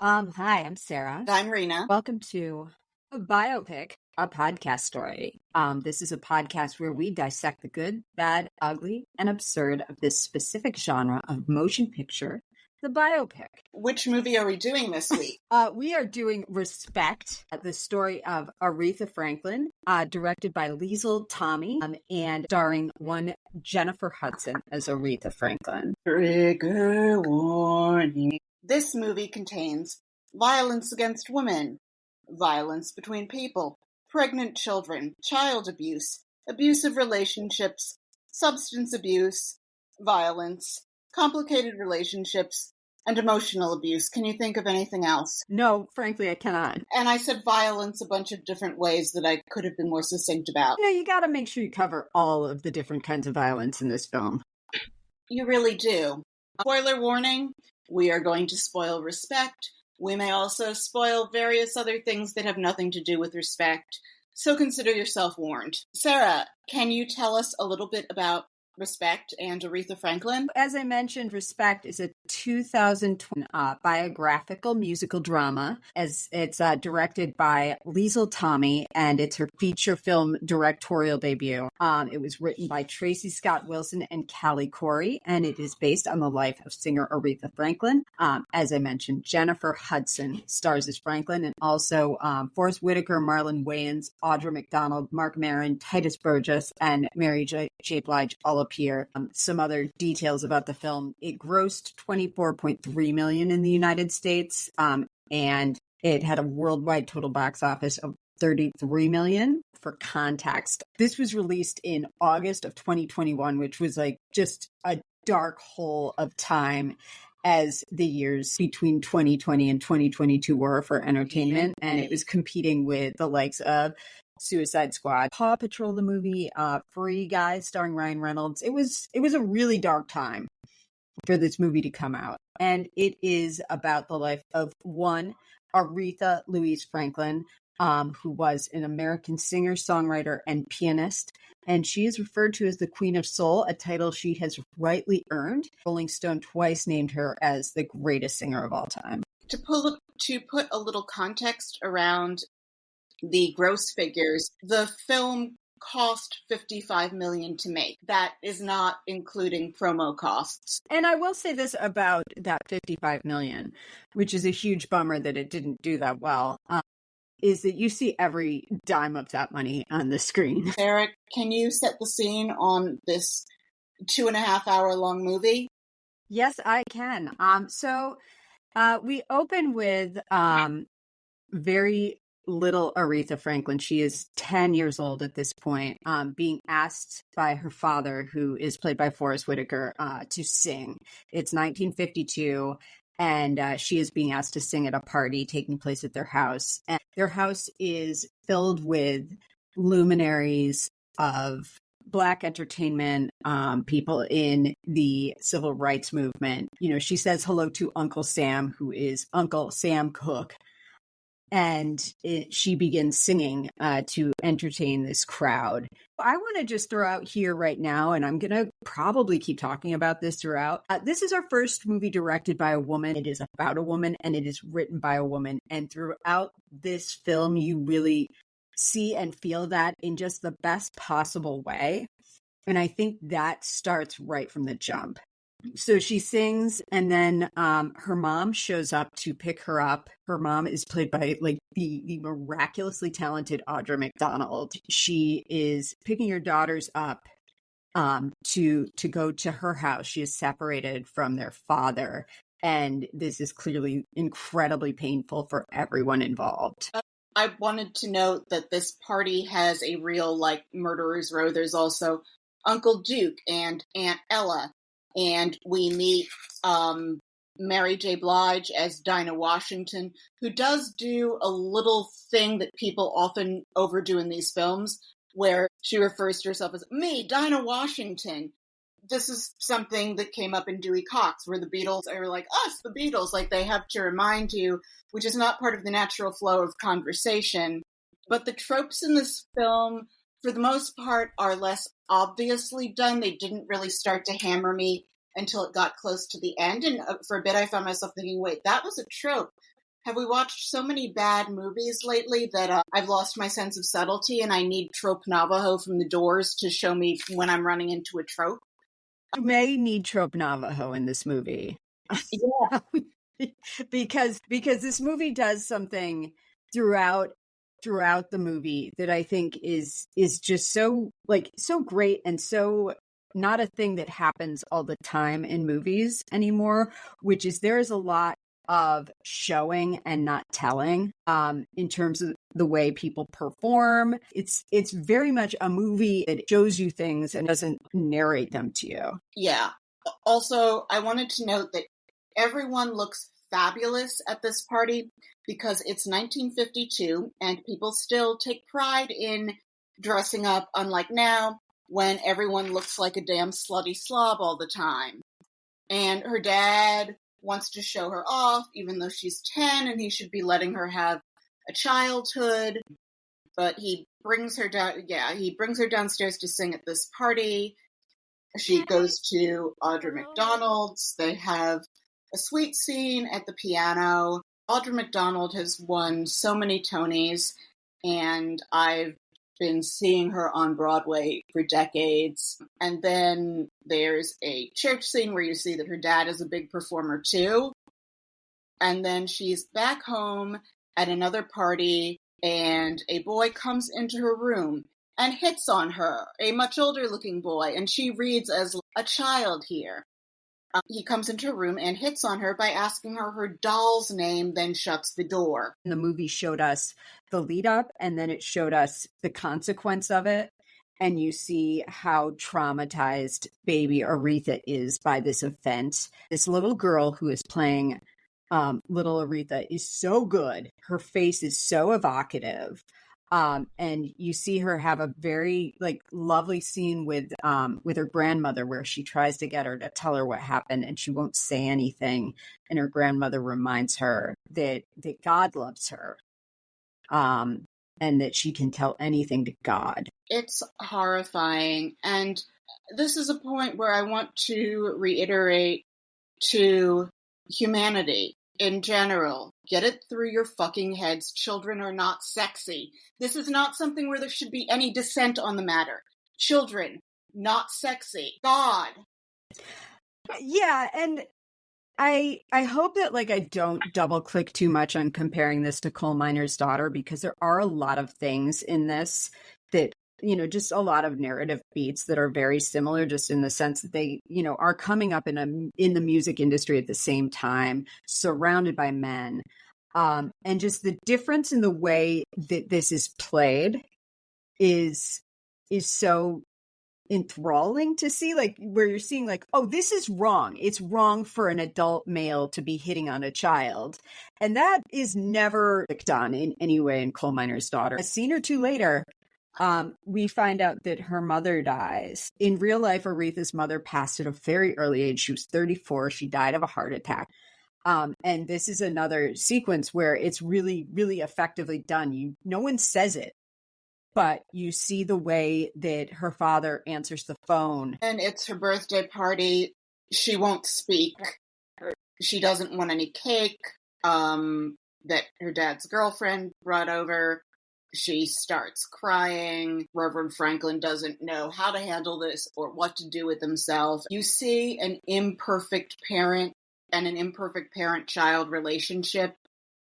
Hi, I'm Sarah. I'm Rena. Welcome to a Biopic, a podcast story. This is a podcast where we dissect the good, bad, ugly, and absurd of this specific genre of motion picture, the biopic. Which movie are we doing this week? We are doing Respect, the story of Aretha Franklin, directed by Liesl Tommy, and starring one Jennifer Hudson as Aretha Franklin. Trigger warning. This movie contains violence against women, violence between people, pregnant children, child abuse, abusive relationships, substance abuse, violence, complicated relationships, and emotional abuse. Can you think of anything else? No, frankly, I cannot. And I said violence a bunch of different ways that I could have been more succinct about. You got to make sure you cover all of the different kinds of violence in this film. You really do. Spoiler warning, we are going to spoil Respect. We may also spoil various other things that have nothing to do with Respect, so consider yourself warned. Sarah, can you tell us a little bit about Respect and Aretha Franklin? As I mentioned, Respect is a 2020 biographical musical drama. As it's directed by Liesl Tommy, and it's her feature film directorial debut. It was written by Tracy Scott Wilson and Callie Corey, and it is based on the life of singer Aretha Franklin. As I mentioned, Jennifer Hudson stars as Franklin, and also Forrest Whitaker, Marlon Wayans, Audra McDonald, Marc Maron, Titus Burgess, and Mary J. Blige all appear. Some other details about the film: it grossed $24.3 million in the United States, and it had a worldwide total box office of $33 million. For context, this was released in August of 2021, which was like just a dark hole of time as the years between 2020 and 2022 were for entertainment, and it was competing with the likes of Suicide Squad, Paw Patrol the movie, Free Guy starring Ryan Reynolds. It was a really dark time for this movie to come out. And it is about the life of one Aretha Louise Franklin, who was an American singer, songwriter, and pianist. And she is referred to as the Queen of Soul, a title she has rightly earned. Rolling Stone twice named her as the greatest singer of all time. To put a little context around the gross figures, the film cost $55 million to make. That is not including promo costs. And I will say this about that $55 million, which is a huge bummer that it didn't do that well, is that you see every dime of that money on the screen. Eric, can you set the scene on this 2.5 hour long movie? Yes, I can. So we open with very little Aretha Franklin. She is 10 years old at this point, being asked by her father, who is played by Forrest Whitaker, to sing. It's 1952, and she is being asked to sing at a party taking place at their house. And their house is filled with luminaries of Black entertainment, people in the civil rights movement. She says hello to Uncle Sam, who is Uncle Sam Cooke. And she begins singing to entertain this crowd. I want to just throw out here right now, and I'm going to probably keep talking about this throughout. This is our first movie directed by a woman. It is about a woman, and it is written by a woman. And throughout this film, you really see and feel that in just the best possible way. And I think that starts right from the jump. So she sings, and then her mom shows up to pick her up. Her mom is played by the miraculously talented Audra McDonald. She is picking her daughters up to go to her house. She is separated from their father, and this is clearly incredibly painful for everyone involved. I wanted to note that this party has a real murderer's row. There's also Uncle Duke and Aunt Ella. And we meet Mary J. Blige as Dinah Washington, who does do a little thing that people often overdo in these films, where she refers to herself as me, Dinah Washington. This is something that came up in Dewey Cox, where the Beatles are like, us, the Beatles, they have to remind you, which is not part of the natural flow of conversation. But the tropes in this film, for the most part, are less obviously done. They didn't really start to hammer me until it got close to the end. And for a bit, I found myself thinking, wait, that was a trope. Have we watched so many bad movies lately that I've lost my sense of subtlety and I need Trope Navajo from The Doors to show me when I'm running into a trope? You may need Trope Navajo in this movie. Yeah. because this movie does something throughout the movie that I think is just so great and so not a thing that happens all the time in movies anymore, which is there is a lot of showing and not telling in terms of the way people perform. It's very much a movie that shows you things and doesn't narrate them to you. Yeah. Also, I wanted to note that everyone looks fabulous at this party because it's 1952 and people still take pride in dressing up, unlike now when everyone looks like a damn slutty slob all the time. And her dad wants to show her off, even though she's 10 and he should be letting her have a childhood. But he brings her down. Yeah, he brings her downstairs to sing at this party. She goes to Audra McDonald's. They have a sweet scene at the piano. Audra McDonald has won so many Tonys, and I've been seeing her on Broadway for decades. And then there's a church scene where you see that her dad is a big performer too. And then she's back home at another party, and a boy comes into her room and hits on her, a much older looking boy, and she reads as a child here. He comes into her room and hits on her by asking her doll's name, then shuts the door. The movie showed us the lead up, and then it showed us the consequence of it. And you see how traumatized baby Aretha is by this event. This little girl who is playing little Aretha is so good. Her face is so evocative. And you see her have a very lovely scene with her grandmother where she tries to get her to tell her what happened and she won't say anything. And her grandmother reminds her that God loves her. And that she can tell anything to God. It's horrifying. And this is a point where I want to reiterate to humanity in general, get it through your fucking heads. Children are not sexy. This is not something where there should be any dissent on the matter. Children, not sexy. God. Yeah, and I hope that I don't double click too much on comparing this to Coal Miner's Daughter, because there are a lot of things in this that, just a lot of narrative beats that are very similar, just in the sense that they, are coming up in the music industry at the same time, surrounded by men. And just the difference in the way that this is played is so enthralling to see, where you're seeing oh, this is wrong. It's wrong for an adult male to be hitting on a child. And that is never done in any way in Coal Miner's Daughter. A scene or two later, we find out that her mother dies. In real life, Aretha's mother passed at a very early age. She was 34. She died of a heart attack. And this is another sequence where it's really, really effectively done. No one says it, but you see the way that her father answers the phone. And it's her birthday party. She won't speak. She doesn't want any cake that her dad's girlfriend brought over. She starts crying. Reverend Franklin doesn't know how to handle this or what to do with himself. You see an imperfect parent and an imperfect parent-child relationship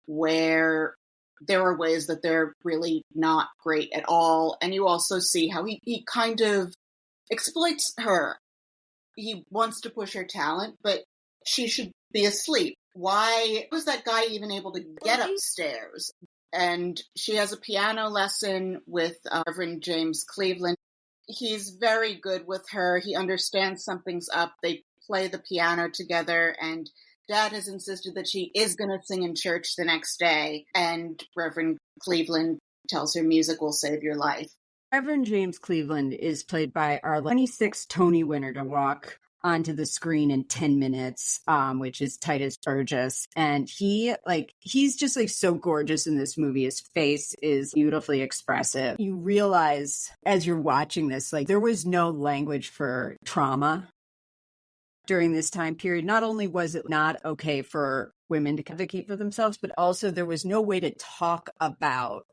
where there are ways that they're really not great at all. And you also see how he kind of exploits her. He wants to push her talent, but she should be asleep. Why was that guy even able to get upstairs? And she has a piano lesson with Reverend James Cleveland. He's very good with her. He understands something's up. They play the piano together, and Dad has insisted that she is going to sing in church the next day. And Reverend Cleveland tells her music will save your life. Reverend James Cleveland is played by our 26th Tony winner to walk onto the screen in 10 minutes, which is Titus Burgess. And he's just so gorgeous in this movie. His face is beautifully expressive. You realize as you're watching this, there was no language for trauma during this time period. Not only was it not okay for women to advocate for themselves, but also there was no way to talk about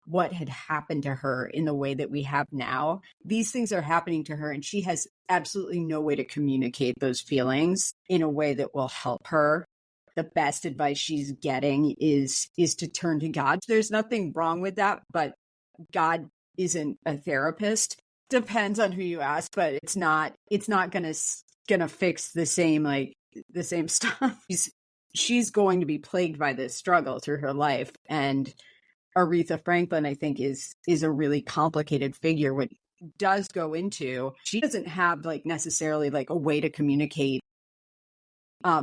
what had happened to her in the way that we have now. These things are happening to her, and she has absolutely no way to communicate those feelings in a way that will help her. The best advice she's getting is to turn to God. There's nothing wrong with that, but God isn't a therapist. Depends on who you ask, but it's not gonna fix the same stuff. She's going to be plagued by this struggle through her life. And Aretha Franklin, I think, is a really complicated figure. What does go into, she doesn't have necessarily a way to communicate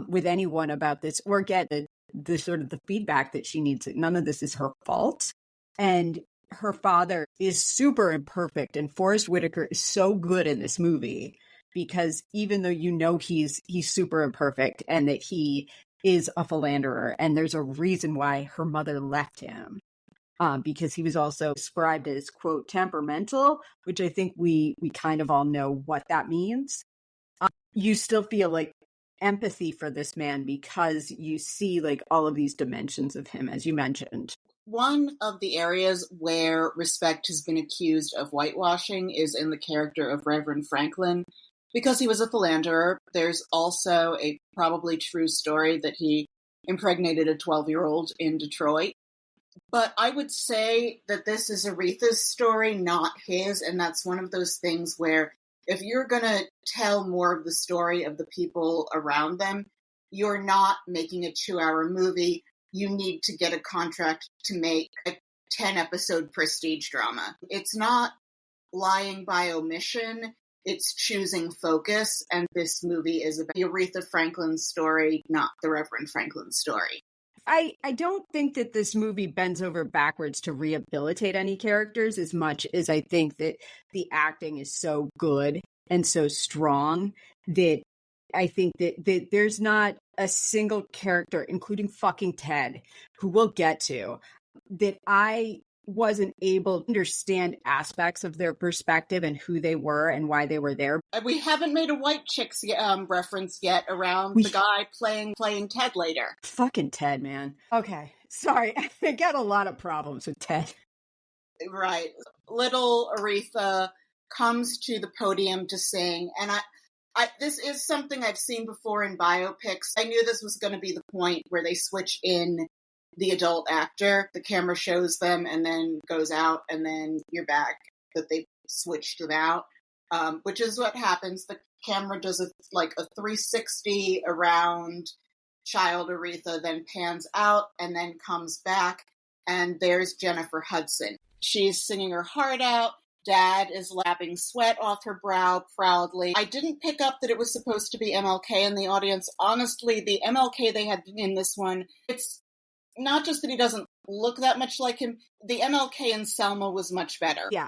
with anyone about this or get the sort of the feedback that she needs. None of this is her fault. And her father is super imperfect. And Forrest Whitaker is so good in this movie because even though he's super imperfect and that he is a philanderer, and there's a reason why her mother left him, because he was also described as, quote, temperamental, which I think we kind of all know what that means. You still feel empathy for this man because you see all of these dimensions of him, as you mentioned. One of the areas where respect has been accused of whitewashing is in the character of Reverend Franklin. Because he was a philanderer, there's also a probably true story that he impregnated a 12-year-old in Detroit. But I would say that this is Aretha's story, not his, and that's one of those things where if you're going to tell more of the story of the people around them, you're not making a 2-hour movie. You need to get a contract to make a 10-episode prestige drama. It's not lying by omission. It's choosing focus, and this movie is about the Aretha Franklin story, not the Reverend Franklin story. I don't think that this movie bends over backwards to rehabilitate any characters as much as I think that the acting is so good and so strong that I think that there's not a single character, including fucking Ted, who we'll get to, that I wasn't able to understand aspects of their perspective and who they were and why they were there. We haven't made a White Chicks reference yet around the guy playing Ted later. Fucking Ted, man. Okay, sorry. I got a lot of problems with Ted. Right. Little Aretha comes to the podium to sing, and I this is something I've seen before in biopics. I knew this was going to be the point where they switch in the adult actor. The camera shows them and then goes out, and then you're back that they switched them out, which is what happens. The camera does a 360 around child Aretha, then pans out and then comes back, and there's Jennifer Hudson. She's singing her heart out. Dad is lapping sweat off her brow proudly. I didn't pick up that it was supposed to be MLK in the audience. Honestly, the MLK they had in this one, it's not just that he doesn't look that much like him. The MLK in Selma was much better. Yeah,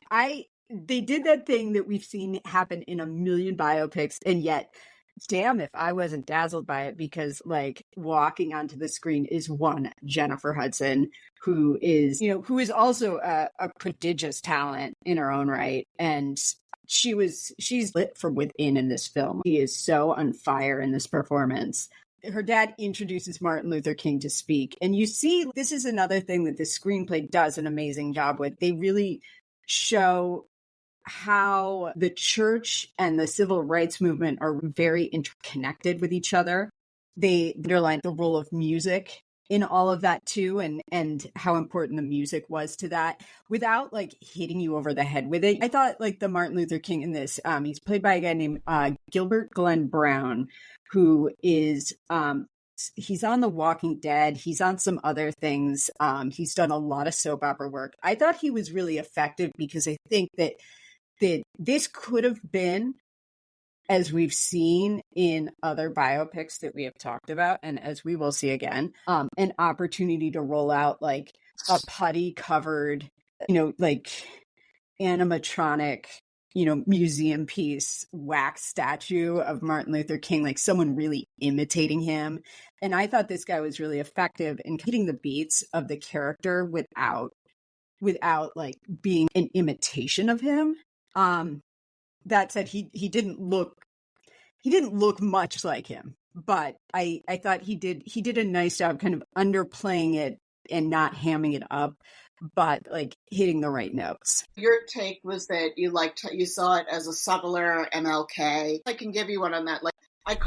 they did that thing that we've seen happen in a million biopics, and yet, damn if I wasn't dazzled by it, because walking onto the screen is one Jennifer Hudson, who is also a prodigious talent in her own right, and she's lit from within in this film. She is so on fire in this performance. Her dad introduces Martin Luther King to speak. And you see, this is another thing that the screenplay does an amazing job with. They really show how the church and the civil rights movement are very interconnected with each other. They underline the role of music in all of that too, and how important the music was to that, without hitting you over the head with it. I thought the Martin Luther King in this, he's played by a guy named Gilbert Glenn Brown, who is he's on The Walking Dead. He's on some other things. He's done a lot of soap opera work. I thought he was really effective because I think that this could have been, as we've seen in other biopics that we have talked about, and as we will see again, an opportunity to roll out a putty covered, animatronic, museum piece wax statue of Martin Luther King, someone really imitating him. And I thought this guy was really effective in hitting the beats of the character without being an imitation of him. That said, he didn't look much like him, but I thought he did a nice job kind of underplaying it and not hamming it up, but like hitting the right notes. Your take was that you saw it as a subtler MLK. I can give you one on that.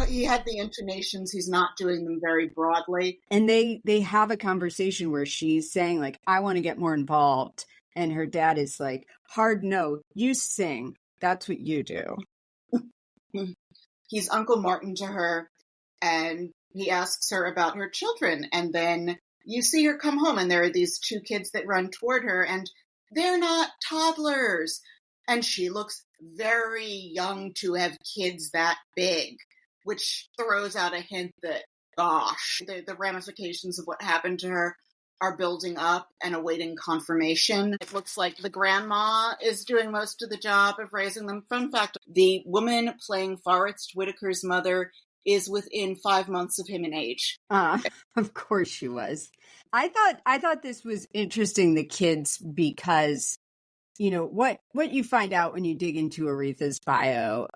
He had the intonations. He's not doing them very broadly. And they have a conversation where she's saying like, I want to get more involved. And her dad is like, hard no, you sing. That's what you do. He's Uncle Martin to her, and he asks her about her children. And then you see her come home, and there are these two kids that run toward her, and they're not toddlers. And she looks very young to have kids that big, which throws out a hint that, gosh, the ramifications of what happened to her are building up and awaiting confirmation. It looks like the grandma is doing most of the job of raising them. Fun fact, the woman playing Forrest Whitaker's mother is within 5 months of him in age. Of course she was. I thought this was interesting, the kids, because you know, what you find out when you dig into Aretha's bio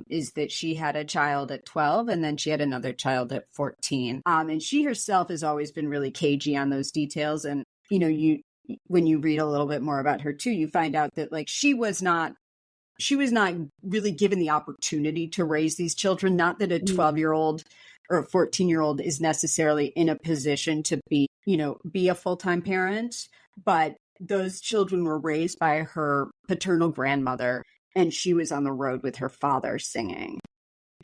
is that she had a child at 12 and then she had another child at 14. And she herself has always been really cagey on those details. And, you know, when you read a little bit more about her too, you find out that like she was not really given the opportunity to raise these children. Not that a 12-year-old or a 14-year-old is necessarily in a position to be a full-time parent, but those children were raised by her paternal grandmother, and she was on the road with her father singing.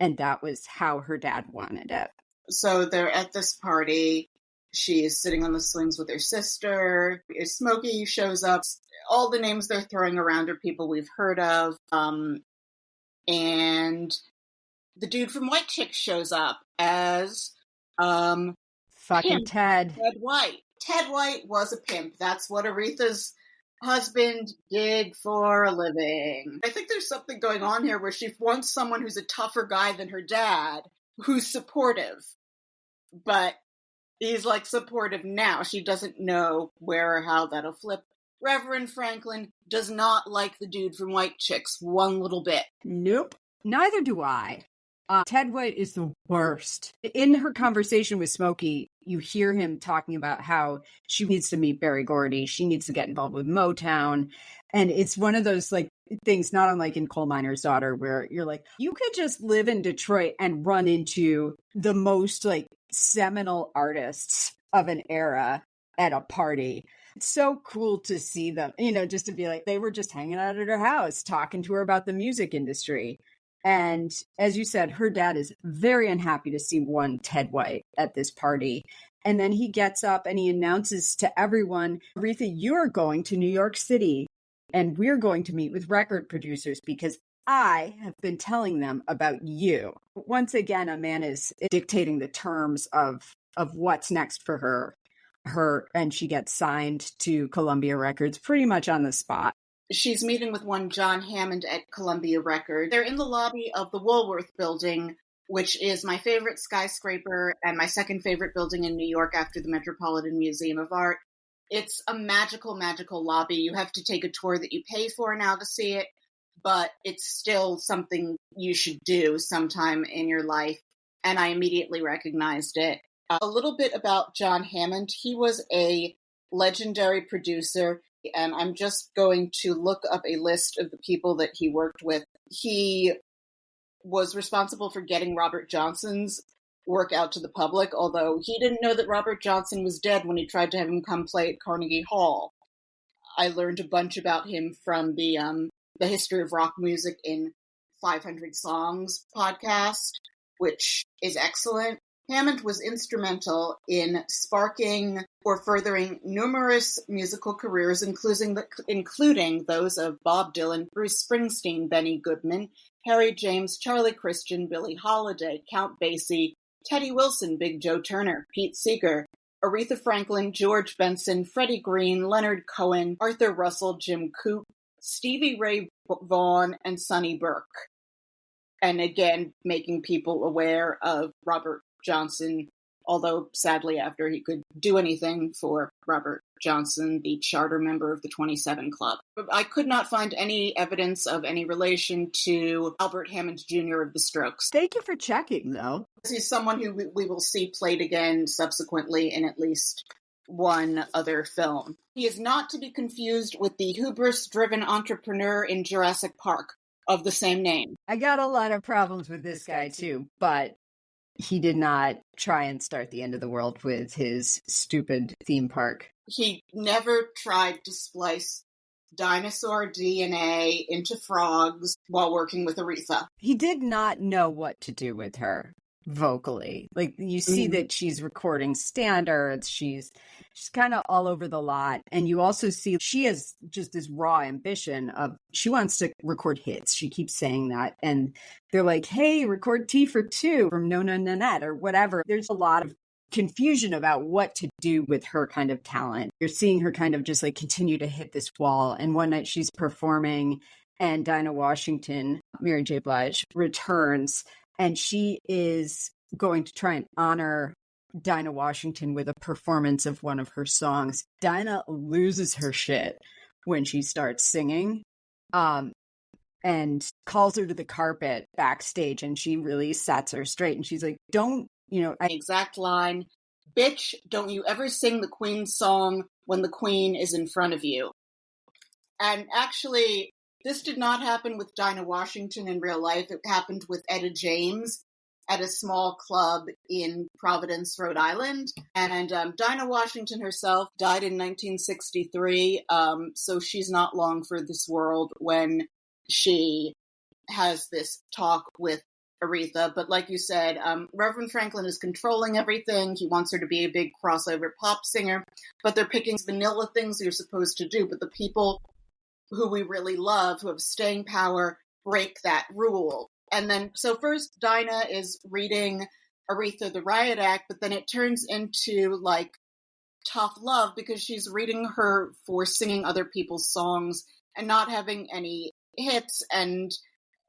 And that was how her dad wanted it. So they're at this party. She is sitting on the swings with her sister. Smokey shows up. All the names they're throwing around are people we've heard of. And the dude from White Chicks shows up as fucking pimp. Ted White. Ted White was a pimp. That's what Aretha's husband did for a living. I think there's something going on here where she wants someone who's a tougher guy than her dad, who's supportive. But he's like supportive now. She doesn't know where or how that'll flip. Reverend Franklin does not like the dude from White Chicks one little bit. Nope. Neither do I. Ted White is the worst. In her conversation with Smokey, you hear him talking about how she needs to meet Berry Gordy. She needs to get involved with Motown. And it's one of those like things, not unlike in Coal Miner's Daughter, where you're like, you could just live in Detroit and run into the most like seminal artists of an era at a party. It's so cool to see them, just to be like, they were just hanging out at her house, talking to her about the music industry. And as you said, her dad is very unhappy to see one Ted White at this party. And then he gets up and he announces to everyone, Aretha, you're going to New York City and we're going to meet with record producers because I have been telling them about you. Once again, a man is dictating the terms of what's next for her, and she gets signed to Columbia Records pretty much on the spot. She's meeting with one John Hammond at Columbia Records. They're in the lobby of the Woolworth Building, which is my favorite skyscraper and my second favorite building in New York after the Metropolitan Museum of Art. It's a magical, magical lobby. You have to take a tour that you pay for now to see it, but it's still something you should do sometime in your life. And I immediately recognized it. A little bit about John Hammond. He was a legendary producer. And I'm just going to look up a list of the people that he worked with. He was responsible for getting Robert Johnson's work out to the public, although he didn't know that Robert Johnson was dead when he tried to have him come play at Carnegie Hall. I learned a bunch about him from the History of Rock Music in 500 Songs podcast, which is excellent. Hammond was instrumental in sparking or furthering numerous musical careers, including those of Bob Dylan, Bruce Springsteen, Benny Goodman, Harry James, Charlie Christian, Billie Holiday, Count Basie, Teddy Wilson, Big Joe Turner, Pete Seeger, Aretha Franklin, George Benson, Freddie Green, Leonard Cohen, Arthur Russell, Jim Coop, Stevie Ray Vaughan, and Sonny Burke. And again, making people aware of Robert Johnson although sadly after he could do anything for Robert Johnson, the charter member of the 27 Club. I could not find any evidence of any relation to Albert Hammond Jr. of the Strokes. Thank you for checking, though. He's someone who we will see played again subsequently in at least one other film. He is not to be confused with the hubris-driven entrepreneur in Jurassic Park of the same name. I got a lot of problems with this guy, too, but he did not try and start the end of the world with his stupid theme park. He never tried to splice dinosaur DNA into frogs while working with Aretha. He did not know what to do with her vocally. Like, you see that she's recording standards, she's kind of all over the lot, and you also see she has just this raw ambition of she wants to record hits. She keeps saying that, and they're like, hey, record Tea for Two from Nona Nanette or whatever. There's a lot of confusion about what to do with her kind of talent. You're seeing her kind of just like continue to hit this wall, and one night she's performing and Dinah Washington, Mary J. Blige, returns, and she is going to try and honor Dinah Washington with a performance of one of her songs. Dinah loses her shit when she starts singing, and calls her to the carpet backstage, and she really sets her straight. And she's like, don't, exact line, bitch, don't you ever sing the Queen's song when the Queen is in front of you. And actually, this did not happen with Dinah Washington in real life. It happened with Etta James at a small club in Providence, Rhode Island. And Dinah Washington herself died in 1963, so she's not long for this world when she has this talk with Aretha. But like you said, Reverend Franklin is controlling everything. He wants her to be a big crossover pop singer, but they're picking vanilla things you're supposed to do. But the people who we really love, who have staying power, break that rule. And then, so first Dinah is reading Aretha the Riot Act, but then it turns into like tough love because she's reading her for singing other people's songs and not having any hits, and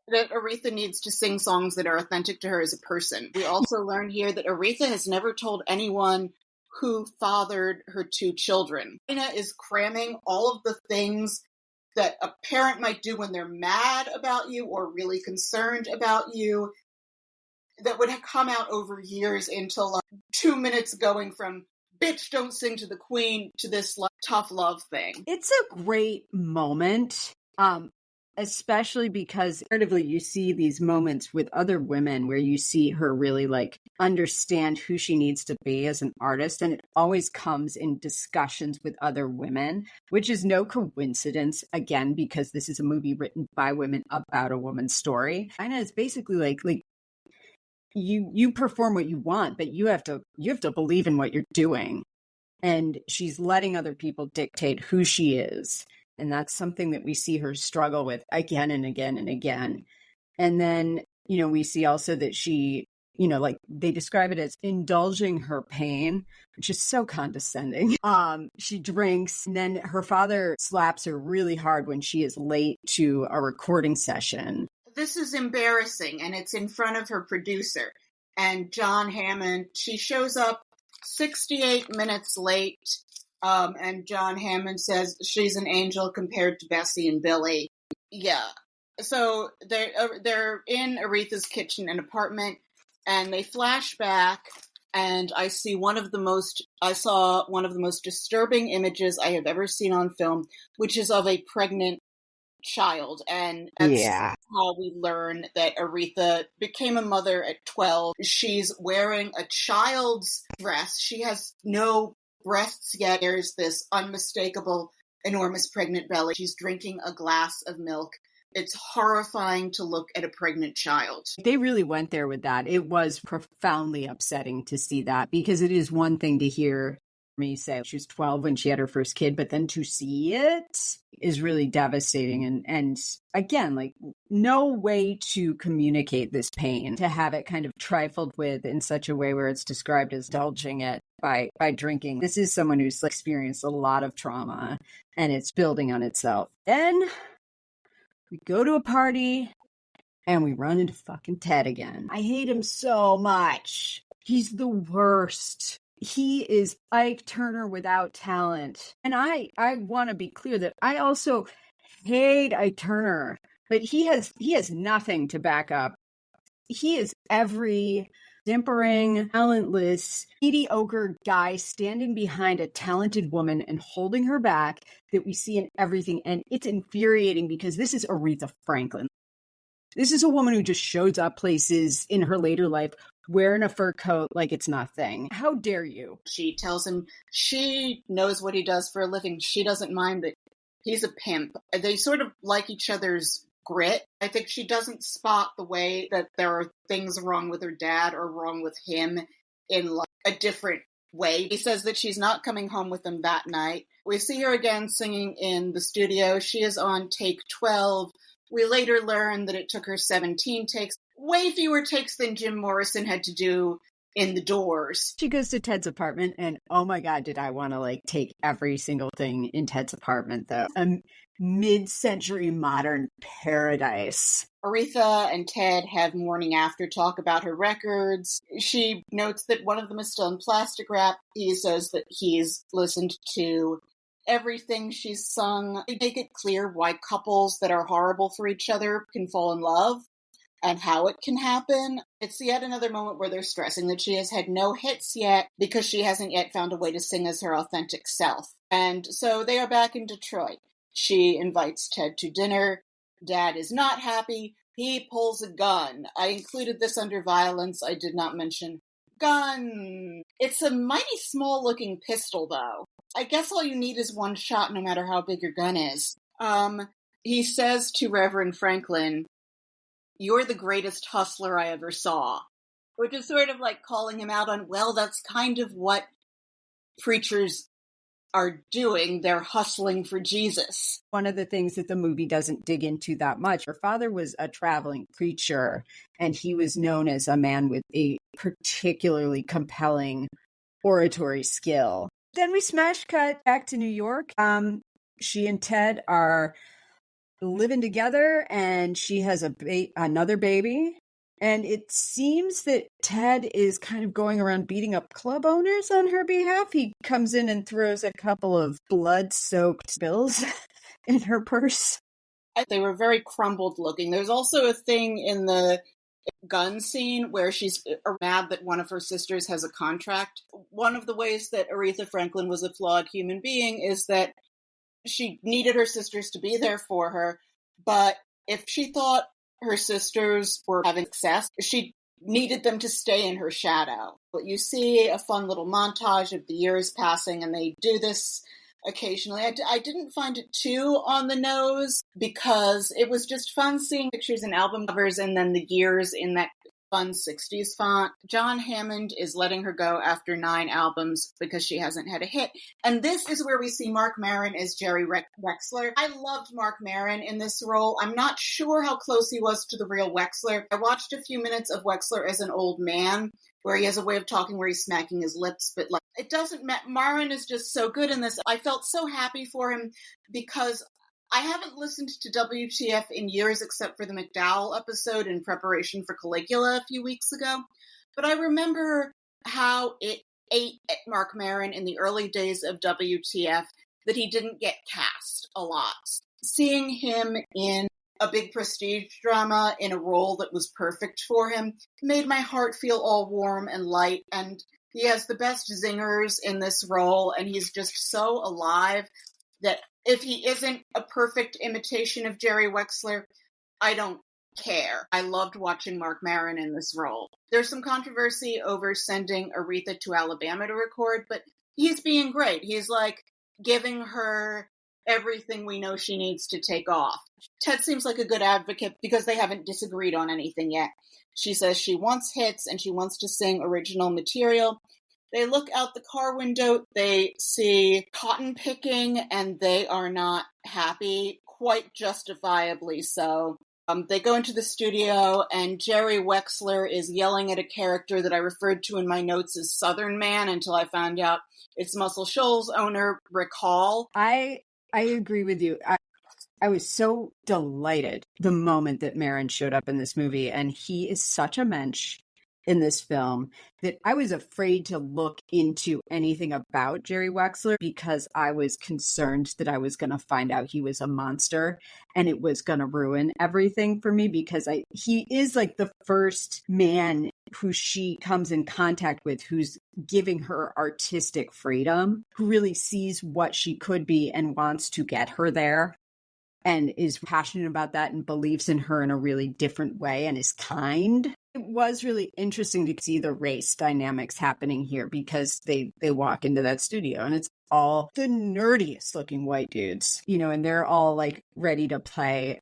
that Aretha needs to sing songs that are authentic to her as a person. We also learn here that Aretha has never told anyone who fathered her two children. Dinah is cramming all of the things that a parent might do when they're mad about you or really concerned about you that would have come out over years into like 2 minutes going from bitch don't sing to the Queen to this like tough love thing. It's a great moment, especially because narratively you see these moments with other women where you see her really like understand who she needs to be as an artist, and it always comes in discussions with other women, which is no coincidence, again, because this is a movie written by women about a woman's story. Dinah is basically like you perform what you want, but you have to believe in what you're doing, and she's letting other people dictate who she is. And that's something that we see her struggle with again and again and again. And then, we see also that she, like they describe it as indulging her pain, which is so condescending. She drinks, and then her father slaps her really hard when she is late to a recording session. This is embarrassing, and it's in front of her producer. And John Hammond, she shows up 68 minutes late. And John Hammond says she's an angel compared to Bessie and Billy. Yeah. So they're in Aretha's kitchen and apartment, and they flash back, and I saw one of the most disturbing images I have ever seen on film, which is of a pregnant child. And that's how we learn that Aretha became a mother at 12. She's wearing a child's dress. She has no breasts yet. There's this unmistakable, enormous pregnant belly. She's drinking a glass of milk. It's horrifying to look at a pregnant child. They really went there with that. It was profoundly upsetting to see that, because it is one thing to hear me say she was 12 when she had her first kid, but then to see it is really devastating. And again, like, no way to communicate this pain, to have it kind of trifled with in such a way where it's described as indulging it by drinking. This is someone who's experienced a lot of trauma, and it's building on itself. Then we go to a party and we run into fucking Ted again. I hate him so much. He's the worst. He is Ike Turner without talent. And I want to be clear that I also hate Ike Turner, but he has nothing to back up. He is every simpering, talentless, mediocre guy standing behind a talented woman and holding her back that we see in everything. And it's infuriating because this is Aretha Franklin. This is a woman who just shows up places in her later life wearing a fur coat like it's nothing. How dare you? She tells him she knows what he does for a living. She doesn't mind that he's a pimp. They sort of like each other's grit. I think she doesn't spot the way that there are things wrong with her dad or wrong with him in like a different way. He says that she's not coming home with him that night. We see her again singing in the studio. She is on take 12. We later learn that it took her 17 takes, way fewer takes than Jim Morrison had to do in The Doors. She goes to Ted's apartment, and oh my God, did I want to like take every single thing in Ted's apartment, though. A mid-century modern paradise. Aretha and Ted have morning after talk about her records. She notes that one of them is still in plastic wrap. He says that he's listened to everything she's sung. They make it clear why couples that are horrible for each other can fall in love and how it can happen. It's yet another moment where they're stressing that she has had no hits yet because she hasn't yet found a way to sing as her authentic self. And so they are back in Detroit. She invites Ted to dinner. Dad is not happy. He pulls a gun. I included this under violence. I did not mention gun. It's a mighty small looking pistol, though. I guess all you need is one shot, no matter how big your gun is. He says to Reverend Franklin, "You're the greatest hustler I ever saw," which is sort of like calling him out on, well, that's kind of what preachers are doing. They're hustling for Jesus. One of the things that the movie doesn't dig into that much, her father was a traveling preacher, and he was known as a man with a particularly compelling oratory skill. Then we smash cut back to New York. She and Ted are living together, and she has another baby. And it seems that Ted is kind of going around beating up club owners on her behalf. He comes in and throws a couple of blood-soaked bills in her purse. They were very crumbled looking. There's also a thing in the gun scene where she's mad that one of her sisters has a contract. One of the ways that Aretha Franklin was a flawed human being is that she needed her sisters to be there for her, but if she thought her sisters were having success, she needed them to stay in her shadow. But you see a fun little montage of the years passing, and they do this occasionally. I didn't find it too on the nose because it was just fun seeing pictures and album covers and then the years in that fun 60s font. John Hammond is letting her go after 9 albums because she hasn't had a hit. And this is where we see Marc Maron as Jerry Wexler. I loved Marc Maron in this role. I'm not sure how close he was to the real Wexler. I watched a few minutes of Wexler as an old man, where he has a way of talking where he's smacking his lips, but like it doesn't matter. Maron is just so good in this. I felt so happy for him because I haven't listened to WTF in years except for the McDowell episode in preparation for Caligula a few weeks ago. But I remember how it ate at Marc Maron in the early days of WTF that he didn't get cast a lot. Seeing him in a big prestige drama in a role that was perfect for him made my heart feel all warm and light, and he has the best zingers in this role, and he's just so alive that if he isn't a perfect imitation of Jerry Wexler, I don't care. I loved watching Marc Maron in this role. There's some controversy over sending Aretha to Alabama to record, but he's being great. He's like giving her everything we know she needs to take off. Ted seems like a good advocate because they haven't disagreed on anything yet. She says she wants hits and she wants to sing original material. They look out the car window, they see cotton picking, and they are not happy, quite justifiably so. They go into the studio, and Jerry Wexler is yelling at a character that I referred to in my notes as Southern Man until I found out it's Muscle Shoals owner Rick Hall. I agree with you. I was so delighted the moment that Maron showed up in this movie, and he is such a mensch. in this film that I was afraid to look into anything about Jerry Wexler because I was concerned that I was going to find out he was a monster and it was going to ruin everything for me, because he is like the first man who she comes in contact with who's giving her artistic freedom, who really sees what she could be and wants to get her there, and is passionate about that and believes in her in a really different way and is kind. It was really interesting to see the race dynamics happening here, because they walk into that studio and it's all the nerdiest looking white dudes, and they're all like ready to play.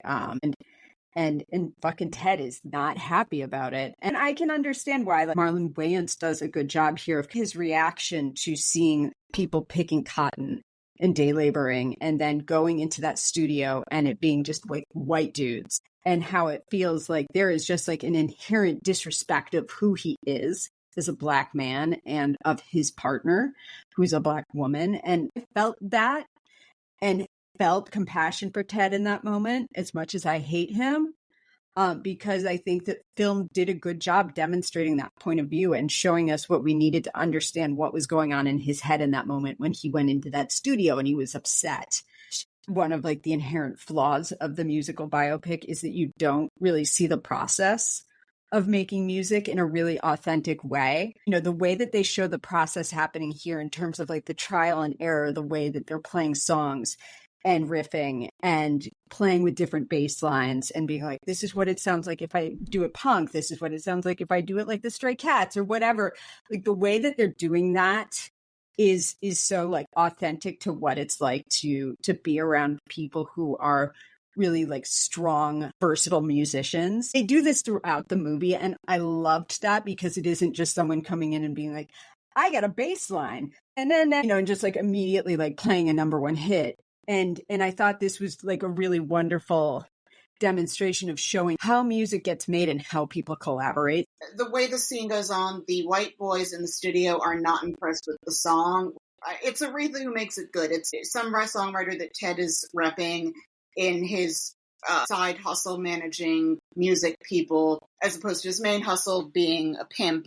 And fucking Ted is not happy about it. And I can understand why. Like, Marlon Wayans does a good job here of his reaction to seeing people picking cotton and day laboring and then going into that studio and it being just like white dudes, and how it feels like there is just like an inherent disrespect of who he is as a Black man and of his partner who's a Black woman. And I felt that and felt compassion for Ted in that moment, as much as I hate him. Because I think that film did a good job demonstrating that point of view and showing us what we needed to understand what was going on in his head in that moment when he went into that studio and he was upset. One of like the inherent flaws of the musical biopic is that you don't really see the process of making music in a really authentic way. The way that they show the process happening here in terms of like the trial and error, the way that they're playing songs and riffing and playing with different bass lines and being like, this is what it sounds like if I do it punk. This is what it sounds like if I do it like the Stray Cats or whatever. Like the way that they're doing that is so like authentic to what it's like to be around people who are really like strong, versatile musicians. They do this throughout the movie. And I loved that, because it isn't just someone coming in and being like, I got a bass line. And then, and just like immediately like playing a number one hit. And I thought this was like a really wonderful demonstration of showing how music gets made and how people collaborate. The way the scene goes on, the white boys in the studio are not impressed with the song. It's Aretha who makes it good. It's some songwriter that Ted is repping in his side hustle managing music people, as opposed to his main hustle being a pimp.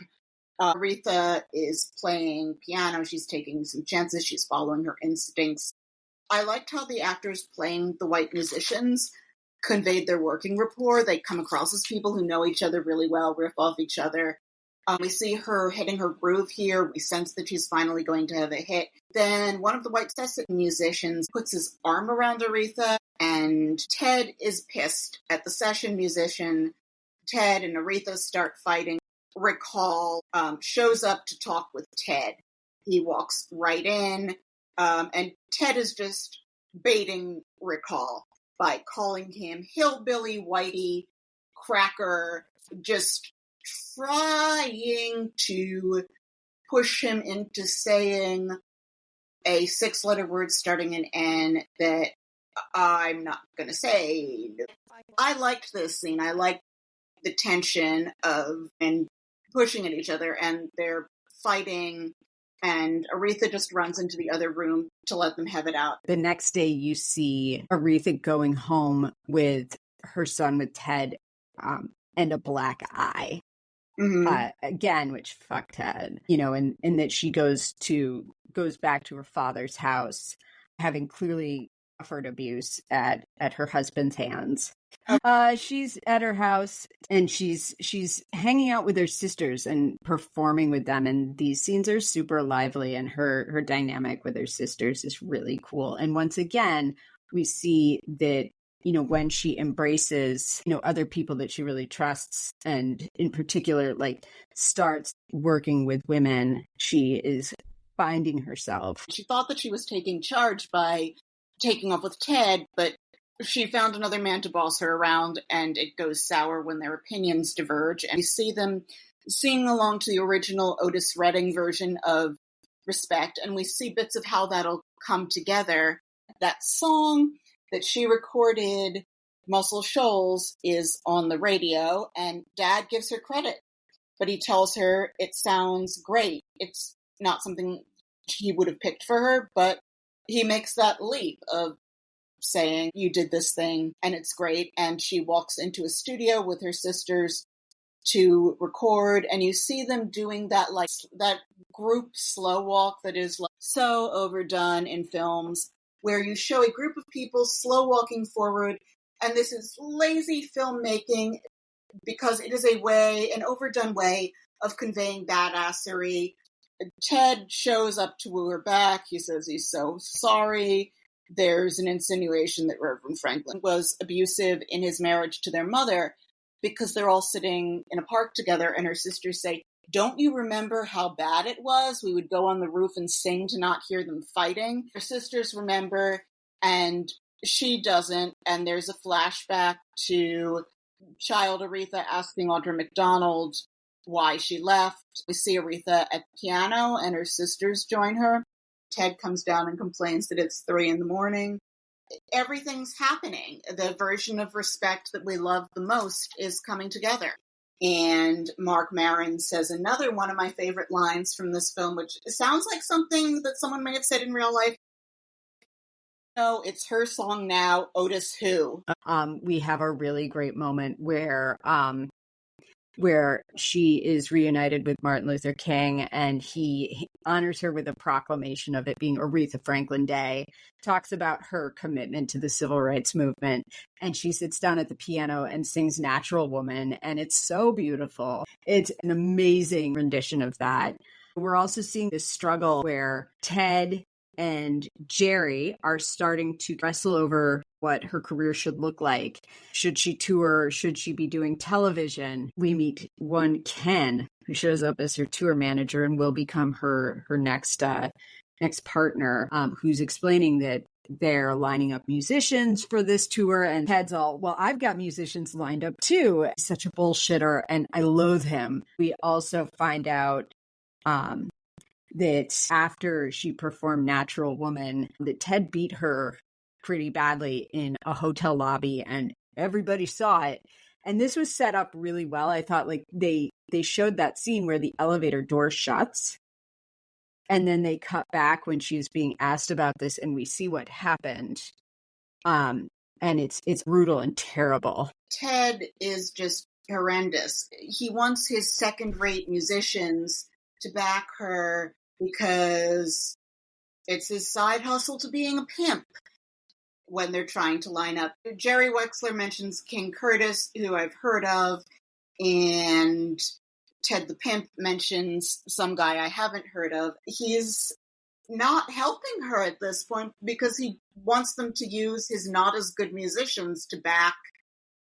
Aretha is playing piano. She's taking some chances. She's following her instincts. I liked how the actors playing the white musicians conveyed their working rapport. They come across as people who know each other really well, riff off each other. We see her hitting her groove here. We sense that she's finally going to have a hit. Then one of the white session musicians puts his arm around Aretha, and Ted is pissed at the session musician. Ted and Aretha start fighting. Recall shows up to talk with Ted. He walks right in. And Ted is just baiting Recall by calling him hillbilly, whitey, cracker, just trying to push him into saying a 6-letter word starting in N that I'm not going to say. I liked this scene. I liked the tension of and pushing at each other, and they're fighting. And Aretha just runs into the other room to let them have it out. The next day, you see Aretha going home with her son, with Ted, and a black eye. Mm-hmm. Again, which fuck Ted, and that she goes back to her father's house, having clearly suffered abuse at her husband's hands. She's at her house and she's hanging out with her sisters and performing with them, and these scenes are super lively, and her dynamic with her sisters is really cool. And once again, we see that when she embraces other people that she really trusts, and in particular like starts working with women, she is finding herself. She thought that she was taking charge by taking up with Ted, but she found another man to boss her around, and it goes sour when their opinions diverge. And we see them singing along to the original Otis Redding version of Respect, and we see bits of how that'll come together. That song that she recorded, Muscle Shoals, is on the radio, and Dad gives her credit, but he tells her it sounds great. It's not something he would have picked for her, but he makes that leap of saying, you did this thing and it's great. And she walks into a studio with her sisters to record, and you see them doing that, like that group slow walk that is like so overdone in films, where you show a group of people slow walking forward, and this is lazy filmmaking because it is an overdone way of conveying badassery. Ted shows up to woo her back. He says he's so sorry. There's an insinuation that Reverend Franklin was abusive in his marriage to their mother, because they're all sitting in a park together, and her sisters say, "Don't you remember how bad it was? We would go on the roof and sing to not hear them fighting." Her sisters remember, and she doesn't, and there's a flashback to child Aretha asking Audra McDonald why she left. We see Aretha at the piano, and her sisters join her. Ted comes down and complains that it's 3 a.m. Everything's happening. The version of respect that we love the most is coming together. And Marc Maron says another one of my favorite lines from this film, which sounds like something that someone may have said in real life. No, it's her song now, Otis Who. We have a really great moment where she is reunited with Martin Luther King, and he honors her with a proclamation of it being Aretha Franklin Day, talks about her commitment to the civil rights movement, and she sits down at the piano and sings Natural Woman, and it's so beautiful. It's an amazing rendition of that. We're also seeing this struggle where Ted and Jerry are starting to wrestle over what her career should look like. Should she tour? Should she be doing television? We meet one Ken, who shows up as her tour manager and will become her next partner, who's explaining that they're lining up musicians for this tour. And Ted's all, well, I've got musicians lined up too. He's such a bullshitter, and I loathe him. We also find out that after she performed Natural Woman, that Ted beat her pretty badly in a hotel lobby, and everybody saw it. And this was set up really well. I thought, like, they showed that scene where the elevator door shuts, and then they cut back when she's being asked about this, and we see what happened. And it's brutal and terrible. Ted is just horrendous. He wants his second-rate musicians to back her because it's his side hustle to being a pimp when they're trying to line up. Jerry Wexler mentions King Curtis, who I've heard of, and Ted the Pimp mentions some guy I haven't heard of. He's not helping her at this point because he wants them to use his not as good musicians to back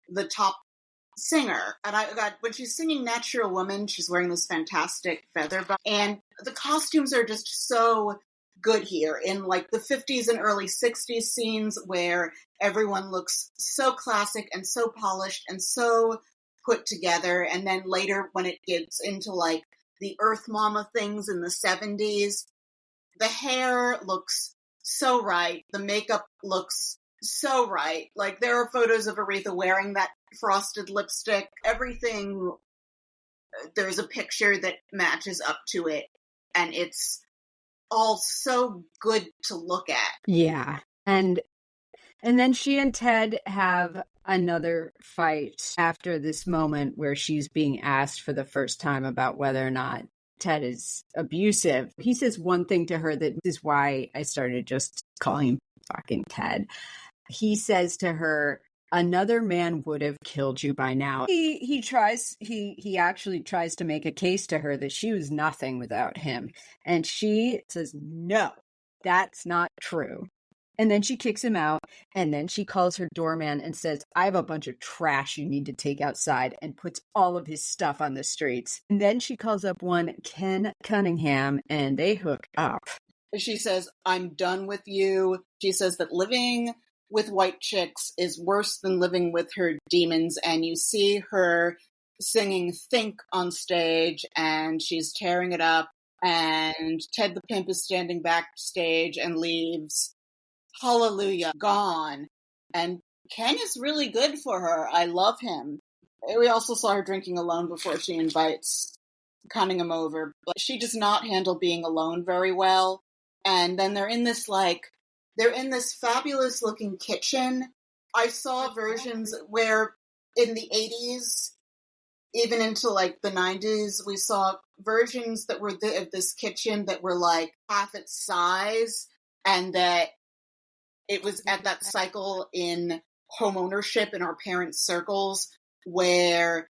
the top singer. And when she's singing Natural Woman, she's wearing this fantastic feather boa, and the costumes are just so good here in like the 50s and early 60s scenes where everyone looks so classic and so polished and so put together. And then later when it gets into like the Earth Mama things in the 70s, the hair looks so right. The makeup looks so right. Like there are photos of Aretha wearing that frosted lipstick. Everything, there's a picture that matches up to it. And it's all so good to look at. Yeah. And then she and Ted have another fight after this moment where she's being asked for the first time about whether or not Ted is abusive. He says one thing to her that is why I started just calling him fucking Ted. He says to her, another man would have killed you by now. He actually tries to make a case to her that she was nothing without him. And she says, no, that's not true. And then she kicks him out, and then she calls her doorman and says, I have a bunch of trash you need to take outside, and puts all of his stuff on the streets. And then she calls up one Ken Cunningham, and they hook up. She says, I'm done with you. She says that living with white chicks is worse than living with her demons, and you see her singing Think on stage, and she's tearing it up, and Ted the Pimp is standing backstage and leaves. Hallelujah, gone. And Ken is really good for her. I love him. We also saw her drinking alone before she invites Cunningham over, but she does not handle being alone very well. And then they're in this fabulous looking kitchen. I saw versions where in the 80s even into like the 90s, we saw versions that were of this kitchen that were like half its size, and that it was at that cycle in home ownership in our parents' circles where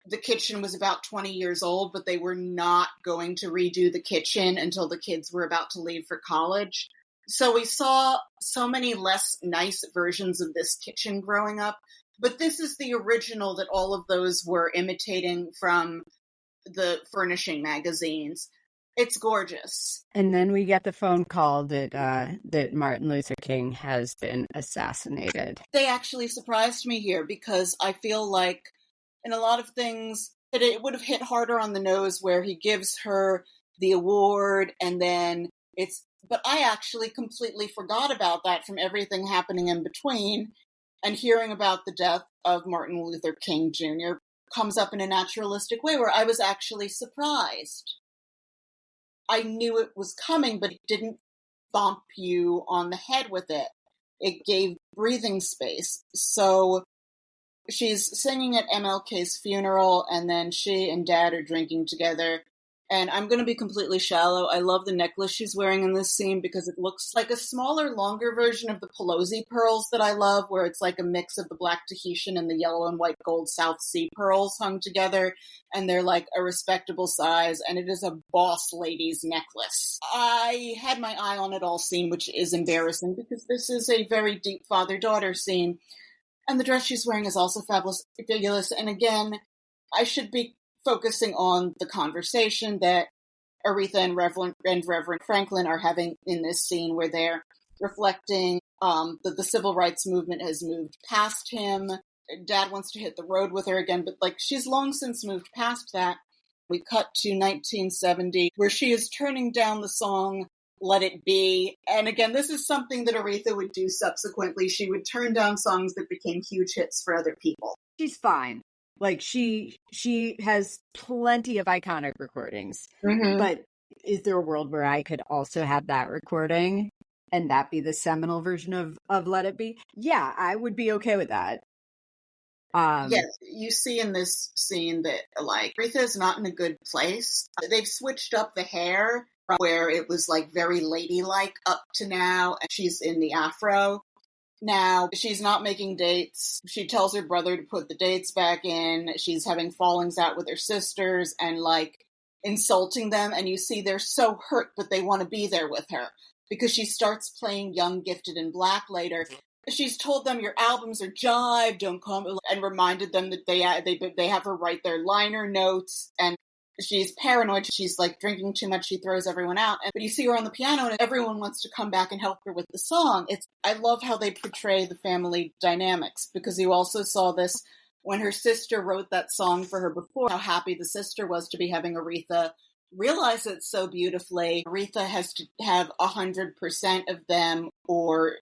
the kitchen was about 20 years old, but they were not going to redo the kitchen until the kids were about to leave for college. So we saw so many less nice versions of this kitchen growing up. But this is the original that all of those were imitating from the furnishing magazines. It's gorgeous. And then we get the phone call that Martin Luther King has been assassinated. They actually surprised me here because I feel like in a lot of things that it would have hit harder on the nose where he gives her the award and then but I actually completely forgot about that from everything happening in between. And hearing about the death of Martin Luther King Jr. comes up in a naturalistic way where I was actually surprised. I knew it was coming, but it didn't bump you on the head with it. It gave breathing space. So she's singing at MLK's funeral, and then she and Dad are drinking together. And I'm going to be completely shallow. I love the necklace she's wearing in this scene because it looks like a smaller, longer version of the Pelosi pearls that I love, where it's like a mix of the black Tahitian and the yellow and white gold South Sea pearls hung together. And they're like a respectable size, and it is a boss lady's necklace. I had my eye on it all scene, which is embarrassing because this is a very deep father-daughter scene. And the dress she's wearing is also fabulous. And again, I should be focusing on the conversation that Aretha and Reverend Franklin are having in this scene where they're reflecting that the civil rights movement has moved past him. Dad wants to hit the road with her again, but like she's long since moved past that. We cut to 1970 where she is turning down the song Let It Be. And again, this is something that Aretha would do subsequently. She would turn down songs that became huge hits for other people. She's fine. Like she has plenty of iconic recordings, but is there a world where I could also have that recording and that be the seminal version of Let It Be? Yeah, I would be okay with that. Yes, you see in this scene that like Aretha is not in a good place. They've switched up the hair from where it was like very ladylike up to now, and she's in the afro. Now, she's not making dates. She tells her brother to put the dates back in. She's having fallings out with her sisters and, like, insulting them. And you see they're so hurt, but they want to be there with her. Because she starts playing Young, Gifted, and Black later. She's told them, your albums are jive, don't come, and reminded them that they have her write their liner notes. And she's paranoid. She's like drinking too much. She throws everyone out. But you see her on the piano and everyone wants to come back and help her with the song. I love how they portray the family dynamics because you also saw this when her sister wrote that song for her before, how happy the sister was to be having Aretha realize it so beautifully. Aretha has to have 100% of them or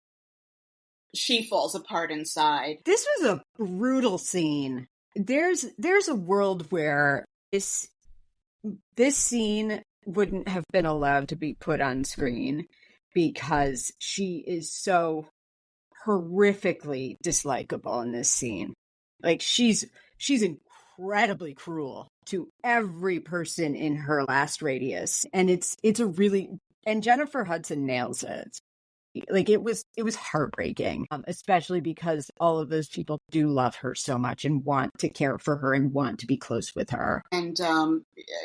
she falls apart inside. This was a brutal scene. There's a world where this scene wouldn't have been allowed to be put on screen because she is so horrifically dislikable in this scene. Like she's incredibly cruel to every person in her last radius. And and Jennifer Hudson nails it. Like it was heartbreaking, especially because all of those people do love her so much and want to care for her and want to be close with her. And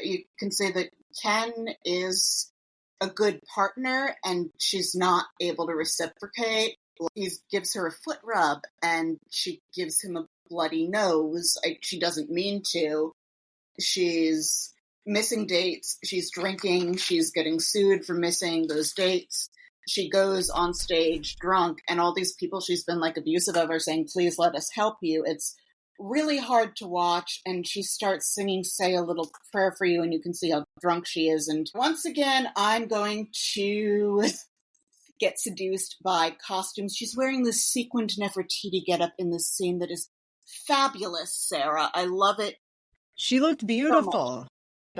you can say that Ken is a good partner and she's not able to reciprocate. He gives her a foot rub and she gives him a bloody nose. She doesn't mean to. She's missing dates. She's drinking. She's getting sued for missing those dates. She goes on stage drunk and all these people she's been like abusive of are saying, please let us help you. It's really hard to watch. And she starts singing Say a Little Prayer for You and you can see how drunk she is. And once again, I'm going to get seduced by costumes. She's wearing this sequined Nefertiti getup in this scene that is fabulous, Sarah. I love it. She looked beautiful.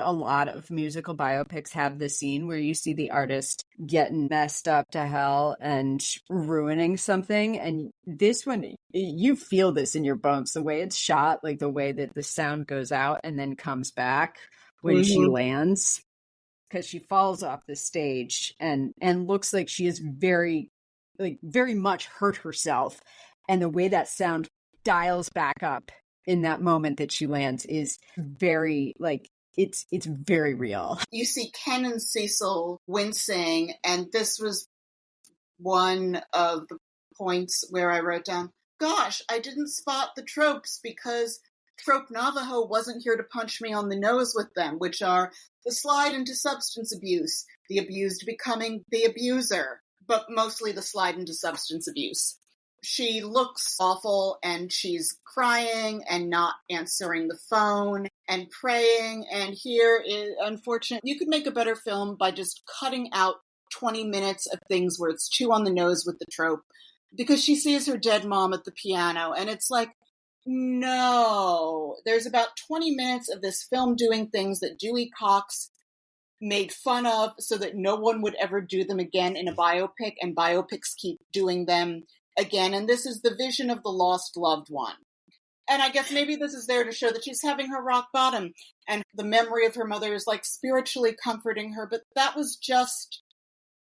A lot of musical biopics have this scene where you see the artist getting messed up to hell and ruining something. And this one, you feel this in your bones, the way it's shot, like the way that the sound goes out and then comes back when she lands, because she falls off the stage and looks like she is very much hurt herself. And the way that sound dials back up in that moment that she lands is very, like, it's very real. You see Ken and Cecil wincing, and this was one of the points where I wrote down, gosh, I didn't spot the tropes because Trope Navajo wasn't here to punch me on the nose with them, which are the slide into substance abuse, the abused becoming the abuser, but mostly the slide into substance abuse. She looks awful, and she's crying and not answering the phone and praying, and here is, unfortunate, you could make a better film by just cutting out 20 minutes of things where it's too on the nose with the trope, because she sees her dead mom at the piano, and it's like, no. There's about 20 minutes of this film doing things that Dewey Cox made fun of so that no one would ever do them again in a biopic, and biopics keep doing them again, and this is the vision of the lost loved one. And I guess maybe this is there to show that she's having her rock bottom, and the memory of her mother is like spiritually comforting her, but that was just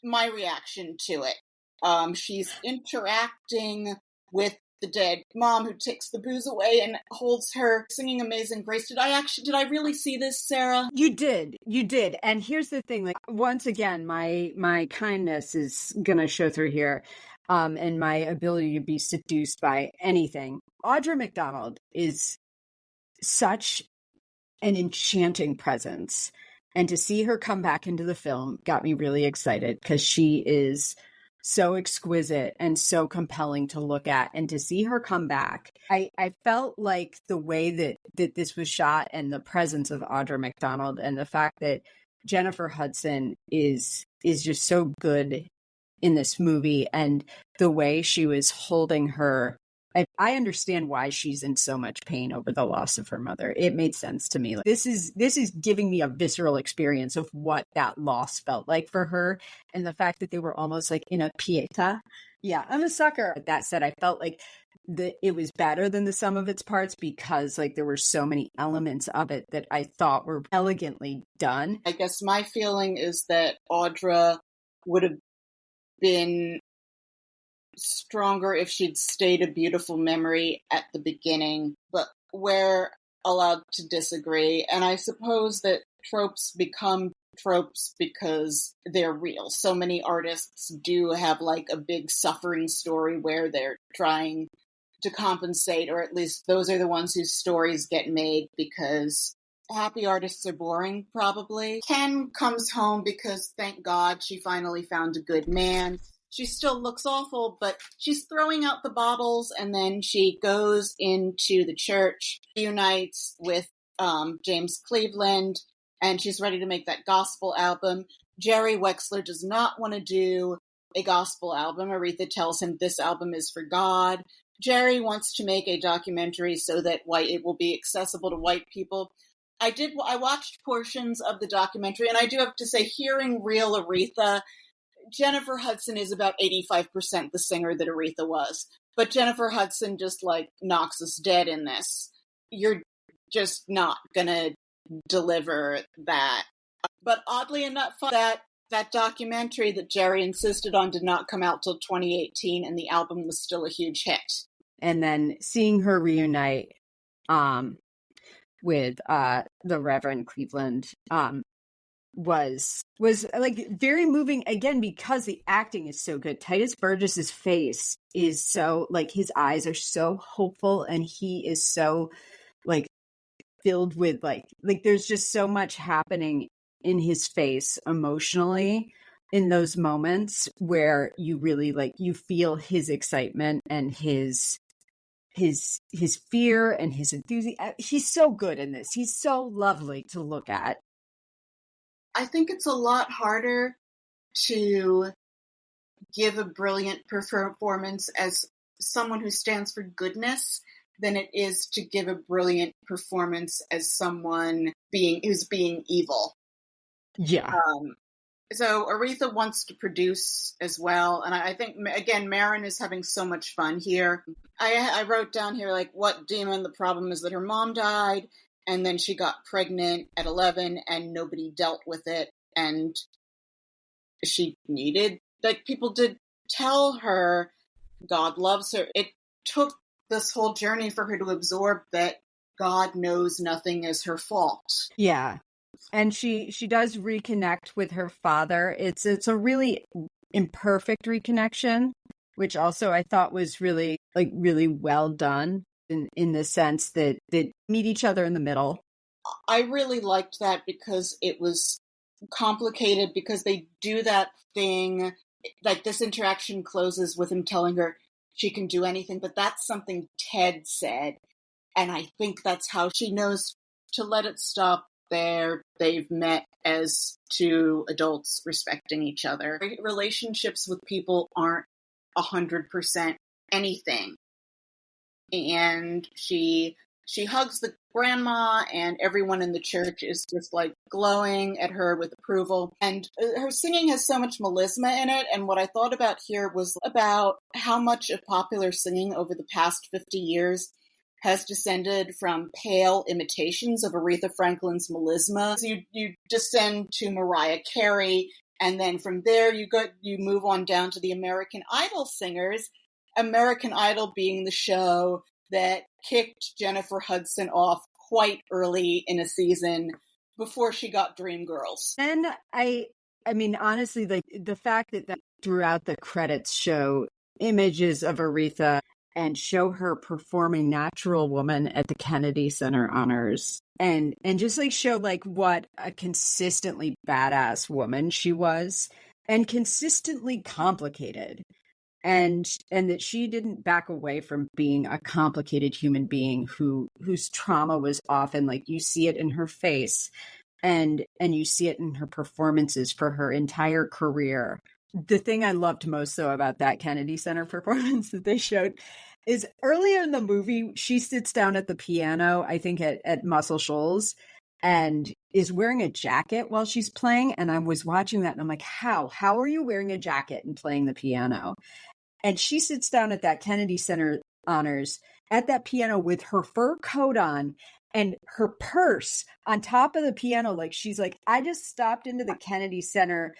my reaction to it. She's interacting with the dead mom who takes the booze away and holds her, singing Amazing Grace. Did I really see this, Sarah? You did. And here's the thing, like, once again, my kindness is gonna show through here, and my ability to be seduced by anything. Audra McDonald is such an enchanting presence, and to see her come back into the film got me really excited, because she is so exquisite and so compelling to look at. And to see her come back, I felt like the way that this was shot, and the presence of Audra McDonald, and the fact that Jennifer Hudson is just so good in this movie, and the way she was holding her. I understand why she's in so much pain over the loss of her mother. It made sense to me. Like, this is giving me a visceral experience of what that loss felt like for her, and the fact that they were almost like in a pieta. Yeah, I'm a sucker. That said, I felt like it was better than the sum of its parts, because like there were so many elements of it that I thought were elegantly done. I guess my feeling is that Audra would have been stronger if she'd stayed a beautiful memory at the beginning, but we're allowed to disagree. And I suppose that tropes become tropes because they're real. So many artists do have like a big suffering story where they're trying to compensate, or at least those are the ones whose stories get made, because happy artists are boring, probably. Ken comes home because, thank God, she finally found a good man. She still looks awful, but she's throwing out the bottles, and then she goes into the church, reunites with James Cleveland, and she's ready to make that gospel album. Jerry Wexler does not want to do a gospel album. Aretha tells him this album is for God. Jerry wants to make a documentary so that it will be accessible to white people. I watched portions of the documentary, and I do have to say, hearing real Aretha, Jennifer Hudson is about 85% the singer that Aretha was. But Jennifer Hudson just, like, knocks us dead in this. You're just not gonna deliver that. But oddly enough, that documentary that Jerry insisted on did not come out till 2018, and the album was still a huge hit. And then seeing her reunite with the Reverend Cleveland was like very moving, again, because the acting is so good. Titus Burgess's face is so, like, his eyes are so hopeful, and he is so, like, filled with like there's just so much happening in his face emotionally in those moments where you really, like, you feel his excitement and his fear and his enthusiasm. He's so good in this. He's so lovely to look at. I think it's a lot harder to give a brilliant performance as someone who stands for goodness than it is to give a brilliant performance as someone who's being evil. Yeah. So Aretha wants to produce as well, and I think, again, Maron is having so much fun here. I wrote down here, like, what demon? The problem is that her mom died, and then she got pregnant at 11, and nobody dealt with it, and she needed, like, people did tell her God loves her. It took this whole journey for her to absorb that God knows nothing is her fault. Yeah. And she does reconnect with her father. It's a really imperfect reconnection, which also I thought was really well done in the sense that they meet each other in the middle. I really liked that because it was complicated, because they do that thing, like this interaction closes with him telling her she can do anything, but that's something Ted said, and I think that's how she knows to let it stop there. They've met as two adults respecting each other. Relationships with people aren't 100% anything. And she hugs the grandma, and everyone in the church is just like glowing at her with approval. And her singing has so much melisma in it. And what I thought about here was about how much of popular singing over the past 50 years has descended from pale imitations of Aretha Franklin's melisma. So you descend to Mariah Carey, and then from there you move on down to the American Idol singers. American Idol being the show that kicked Jennifer Hudson off quite early in a season before she got Dreamgirls. And I mean, honestly, like the fact that throughout the credits show images of Aretha and show her performing Natural Woman at the Kennedy Center honors, and just like show like what a consistently badass woman she was, and consistently complicated. And that she didn't back away from being a complicated human being whose trauma was often, like, you see it in her face, and you see it in her performances for her entire career. The thing I loved most, though, about that Kennedy Center performance that they showed is earlier in the movie, she sits down at the piano, I think at Muscle Shoals, and is wearing a jacket while she's playing. And I was watching that and I'm like, how are you wearing a jacket and playing the piano? And she sits down at that Kennedy Center honors at that piano with her fur coat on and her purse on top of the piano. Like, she's like, I just stopped into the Kennedy Center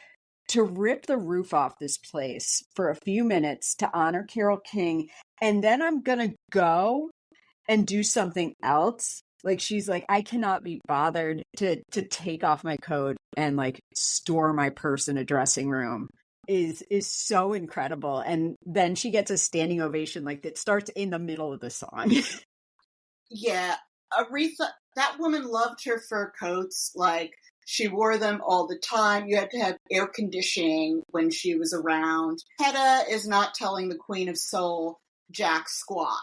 to rip the roof off this place for a few minutes to honor Carole King. And then I'm going to go and do something else. Like, she's like, I cannot be bothered to take off my coat and like store my purse in a dressing room. Is so incredible. And then she gets a standing ovation like that starts in the middle of the song. Yeah, Aretha, that woman loved her fur coats. Like, she wore them all the time. You had to have air conditioning when she was around. Hedda is not telling the Queen of Soul jack squat.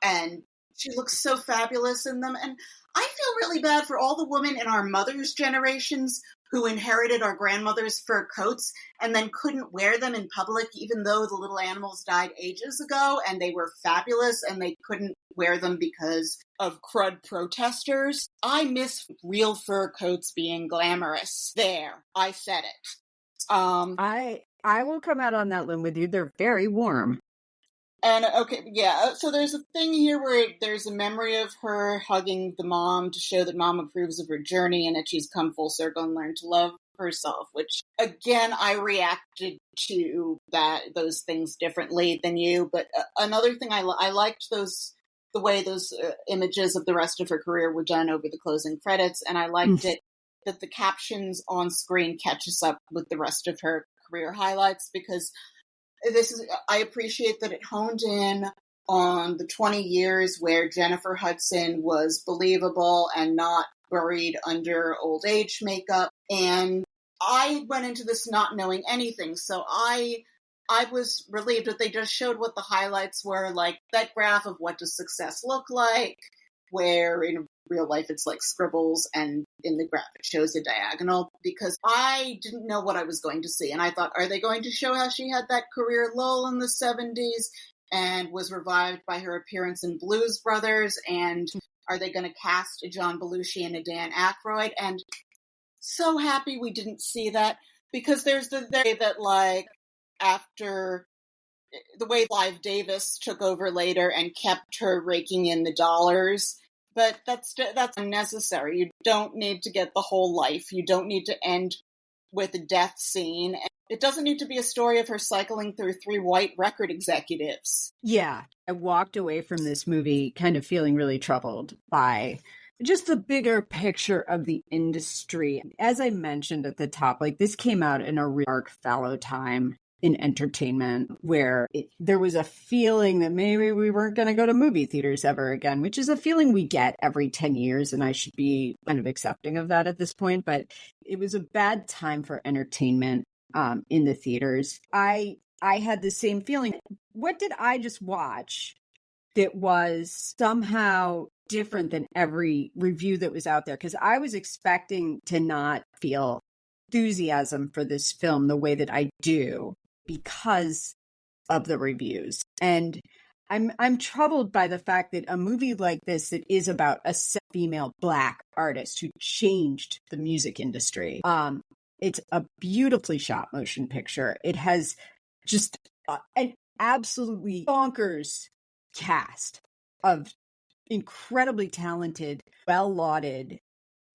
And she looks so fabulous in them. And I feel really bad for all the women in our mother's generations who inherited our grandmother's fur coats and then couldn't wear them in public, even though the little animals died ages ago and they were fabulous and they couldn't wear them because of crud protesters. I miss real fur coats being glamorous. There, I said it. I will come out on that limb with you. They're very warm. And okay, yeah, so there's a thing here where there's a memory of her hugging the mom to show that mom approves of her journey and that she's come full circle and learned to love herself, which, again, I reacted to those things differently than you. But another thing, I liked the way those images of the rest of her career were done over the closing credits, and I liked it that the captions on screen catch us up with the rest of her career highlights, because I appreciate that it honed in on the 20 years where Jennifer Hudson was believable and not buried under old age makeup. And I went into this not knowing anything. So I was relieved that they just showed what the highlights were, like that graph of what does success look like, where in real life it's like scribbles, and in the graph it shows a diagonal, because I didn't know what I was going to see. And I thought, are they going to show how she had that career lull in the 70s and was revived by her appearance in Blues Brothers. And are they going to cast a John Belushi and a Dan Aykroyd? And so happy we didn't see that, because there's the day that, like, after the way Clive Davis took over later and kept her raking in the dollars. But that's unnecessary. You don't need to get the whole life. You don't need to end with a death scene. It doesn't need to be a story of her cycling through 3 white record executives. Yeah, I walked away from this movie kind of feeling really troubled by just the bigger picture of the industry. As I mentioned at the top, like, this came out in a real dark, fallow time in entertainment where there was a feeling that maybe we weren't going to go to movie theaters ever again, which is a feeling we get every 10 years. And I should be kind of accepting of that at this point. But it was a bad time for entertainment in the theaters. I had the same feeling. What did I just watch that was somehow different than every review that was out there? Because I was expecting to not feel enthusiasm for this film the way that I do because of the reviews. And I'm troubled by the fact that a movie like this that is about a female Black artist who changed the music industry. It's a beautifully shot motion picture. It has just an absolutely bonkers cast of incredibly talented, well-lauded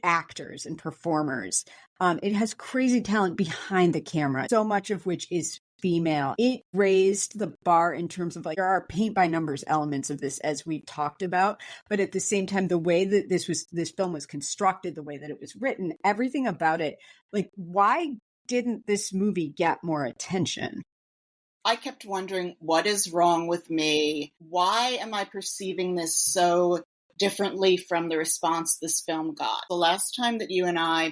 actors and performers. It has crazy talent behind the camera, so much of which is female. It raised the bar in terms of, like, there are paint by numbers elements of this, as we've talked about, but at the same time, the way that this film was constructed, the way that it was written, everything about it, like, why didn't this movie get more attention? I kept wondering, what is wrong with me? Why am I perceiving this so differently from the response this film got? The last time that you and I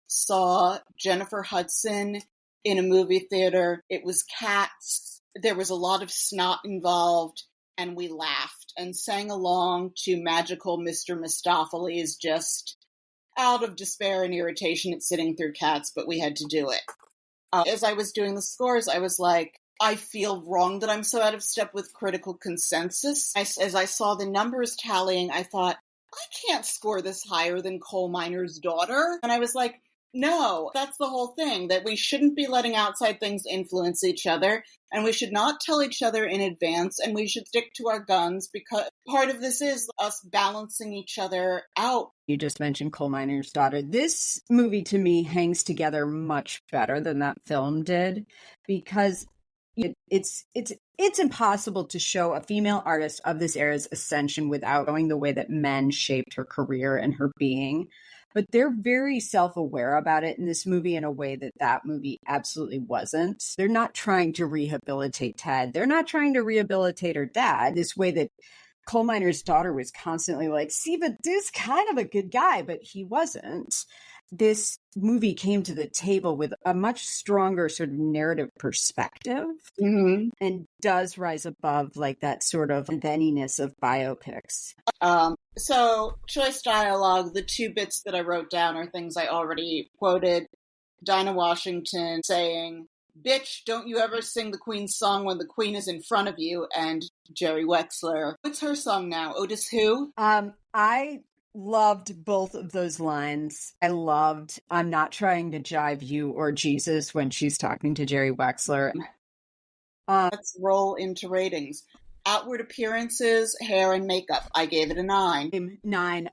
saw Jennifer Hudson in a movie theater, it was Cats. There was a lot of snot involved, and we laughed and sang along to Magical Mr. Mistopheles, just out of despair and irritation at sitting through Cats, but we had to do it. As I was doing the scores, I was like, I feel wrong that I'm so out of step with critical consensus. As I saw the numbers tallying, I thought, I can't score this higher than Coal Miner's Daughter. And I was like, no, that's the whole thing, that we shouldn't be letting outside things influence each other, and we should not tell each other in advance, and we should stick to our guns, because part of this is us balancing each other out. You just mentioned Coal Miner's Daughter. This movie, to me, hangs together much better than that film did, because it's impossible to show a female artist of this era's ascension without going the way that men shaped her career and her being. But they're very self-aware about it in this movie in a way that that movie absolutely wasn't. They're not trying to rehabilitate Ted. They're not trying to rehabilitate her dad this way that Coal Miner's Daughter was constantly like, see, but dude's kind of a good guy, but he wasn't. This movie came to the table with a much stronger sort of narrative perspective, and does rise above, like, that sort of untheniness of biopics. So, choice dialogue, the 2 bits that I wrote down are things I already quoted. Dinah Washington saying, "Bitch, don't you ever sing the Queen's song when the Queen is in front of you," and Jerry Wexler. What's her song now? Otis Who? I loved both of those lines. I loved "I'm not trying to jive you or Jesus" when she's talking to Jerry Wexler. Let's roll into ratings. Outward appearances, hair and makeup. I gave it a 9. 9.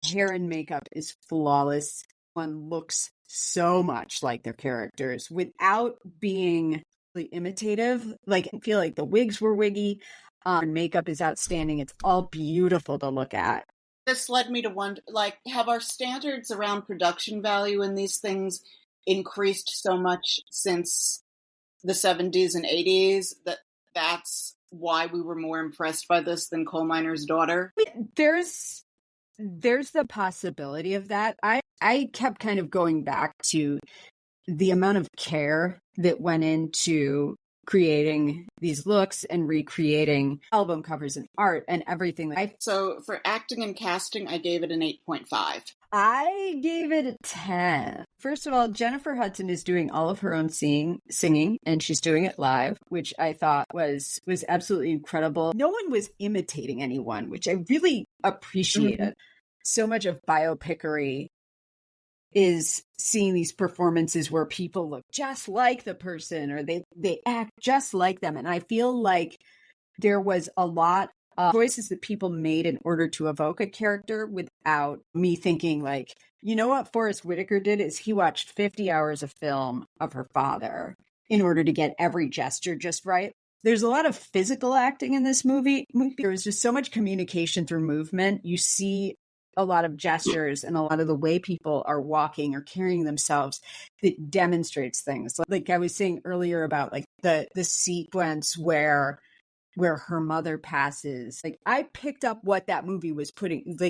Hair and makeup is flawless. One looks so much like their characters without being really imitative. Like, I feel like the wigs were wiggy. Makeup is outstanding. It's all beautiful to look at. This led me to wonder, like, have our standards around production value in these things increased so much since the 70s and 80s that's why we were more impressed by this than Coal Miner's Daughter? There's the possibility of that. I kept kind of going back to the amount of care that went into creating these looks and recreating album covers and art and everything. So for acting and casting, I gave it an 8.5. I gave it a 10. First of all, Jennifer Hudson is doing all of her own singing, and she's doing it live, which I thought was absolutely incredible. No one was imitating anyone, which I really appreciated. Mm-hmm. So much of biopickery is seeing these performances where people look just like the person or they act just like them. And I feel like there was a lot of choices that people made in order to evoke a character without me thinking like, you know what Forrest Whitaker did is he watched 50 hours of film of her father in order to get every gesture just right. There's a lot of physical acting in this movie. There was just so much communication through movement. You see a lot of gestures and a lot of the way people are walking or carrying themselves that demonstrates things. Like I was saying earlier about like the sequence where her mother passes. Like I picked up what that movie was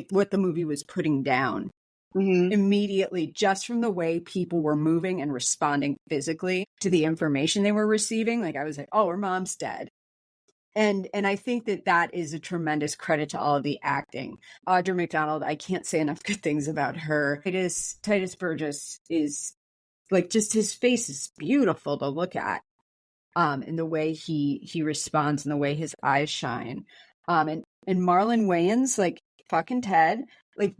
what the movie was putting down immediately just from the way people were moving and responding physically to the information they were receiving. Like I was like, oh, her mom's dead. And I think that is a tremendous credit to all of the acting. Audra McDonald, I can't say enough good things about her. Titus Burgess is like just his face is beautiful to look at. And the way he responds and the way his eyes shine. And Marlon Wayans, like fucking Ted, like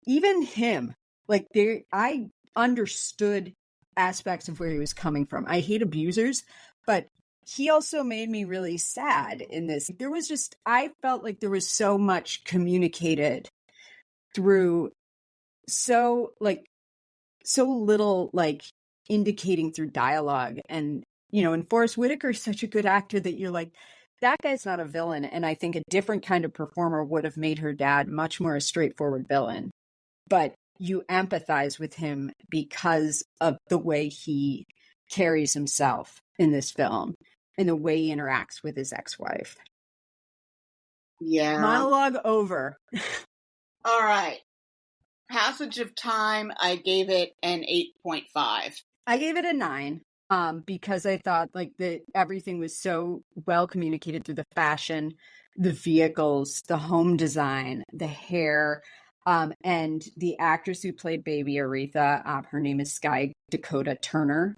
even him, like I understood aspects of where he was coming from. I hate abusers, but he also made me really sad in this. I felt like there was so much communicated through so little like indicating through dialogue. And, you know, and Forrest Whitaker is such a good actor that you're like, that guy's not a villain. And I think a different kind of performer would have made her dad much more a straightforward villain. But you empathize with him because of the way he carries himself in this film and the way he interacts with his ex-wife. Yeah. Monologue over. All right. Passage of Time, I gave it an 8.5. I gave it a 9 because I thought like that everything was so well communicated through the fashion, the vehicles, the home design, the hair, and the actress who played baby Aretha, her name is Sky Dakota Turner,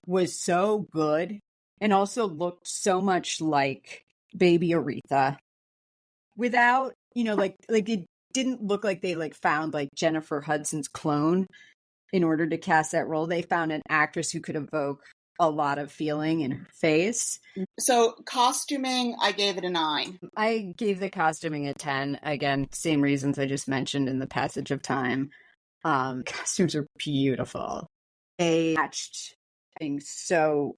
was so good and also looked so much like baby Aretha without, you know, like it didn't look like they like found like Jennifer Hudson's clone in order to cast that role. They found an actress who could evoke a lot of feeling in her face. So costuming, I gave it a 9. I gave the costuming a 10. Again, same reasons I just mentioned in the passage of time. Costumes are beautiful. They matched things so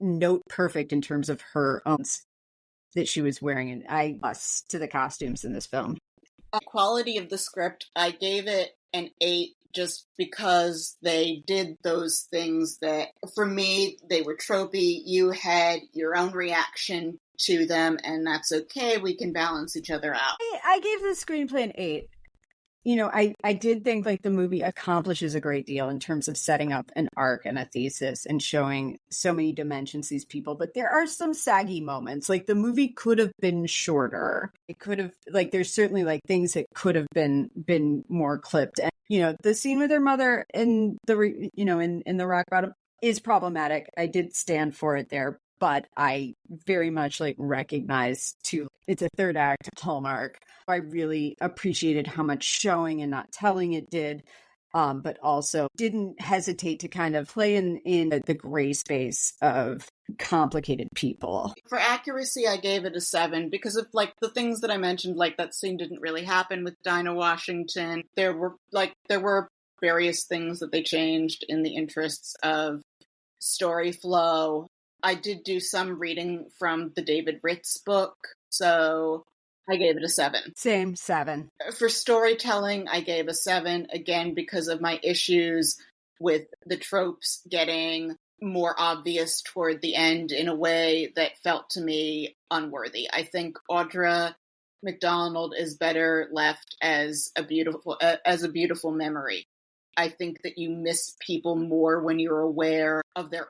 note perfect in terms of her own that she was wearing. And I lost to the costumes in this film. Quality of the script, I gave it an 8 just because they did those things that, for me, they were tropey. You had your own reaction to them, and that's okay. We can balance each other out. I gave the screenplay an 8. You know, I did think like the movie accomplishes a great deal in terms of setting up an arc and a thesis and showing so many dimensions to these people. But there are some saggy moments. Like the movie could have been shorter. It could have like there's certainly like things that could have been more clipped. And you know, the scene with her mother in the in the rock bottom is problematic. I did stand for it there, but I very much like recognize too. It's a third act Hallmark. I really appreciated how much showing and not telling it did, but also didn't hesitate to kind of play in the gray space of complicated people. For accuracy, I gave it a 7 because of like the things that I mentioned, like that scene didn't really happen with Dinah Washington. There were various things that they changed in the interests of story flow. I did do some reading from the David Ritz book, so I gave it a 7. Same, 7. For storytelling, I gave a 7, again, because of my issues with the tropes getting more obvious toward the end in a way that felt to me unworthy. I think Audra McDonald is better left as a beautiful memory. I think that you miss people more when you're aware of their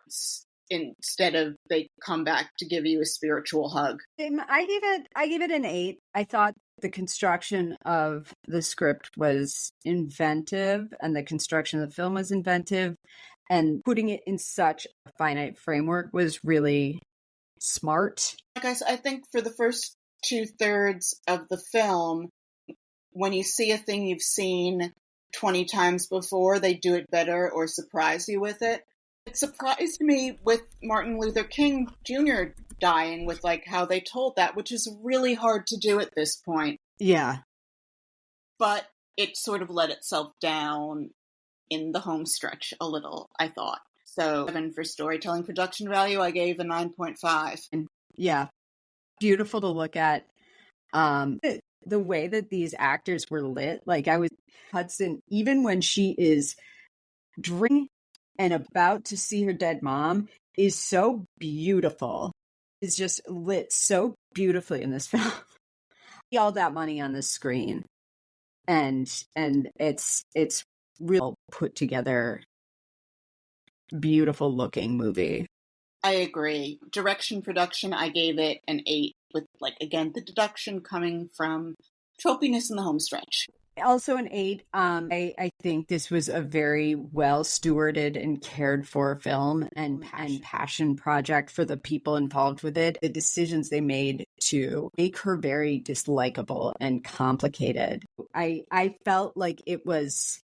instead of they come back to give you a spiritual hug. I gave it an 8. I thought the construction of the script was inventive, and the construction of the film was inventive, and putting it in such a finite framework was really smart. Like I think for the first 2/3 of the film, when you see a thing you've seen 20 times before, they do it better or surprise you with it. It surprised me with Martin Luther King Jr. dying, with like how they told that, which is really hard to do at this point. Yeah. But it sort of let itself down in the home stretch a little, I thought. So 7 for storytelling. Production value, I gave a 9.5. And yeah, beautiful to look at. The way that these actors were lit, like Hudson, even when she is drinking and about to see her dead mom, is so beautiful. Is just lit so beautifully in this film. All that money on the screen, and it's real put together, beautiful looking movie. I agree. Direction, production, I gave it an 8, with, like, again, the deduction coming from tropiness in the home stretch. Also an 8. I think this was a very well stewarded and cared for film and passion project for the people involved with it. The decisions they made to make her very dislikable and complicated. I felt like it was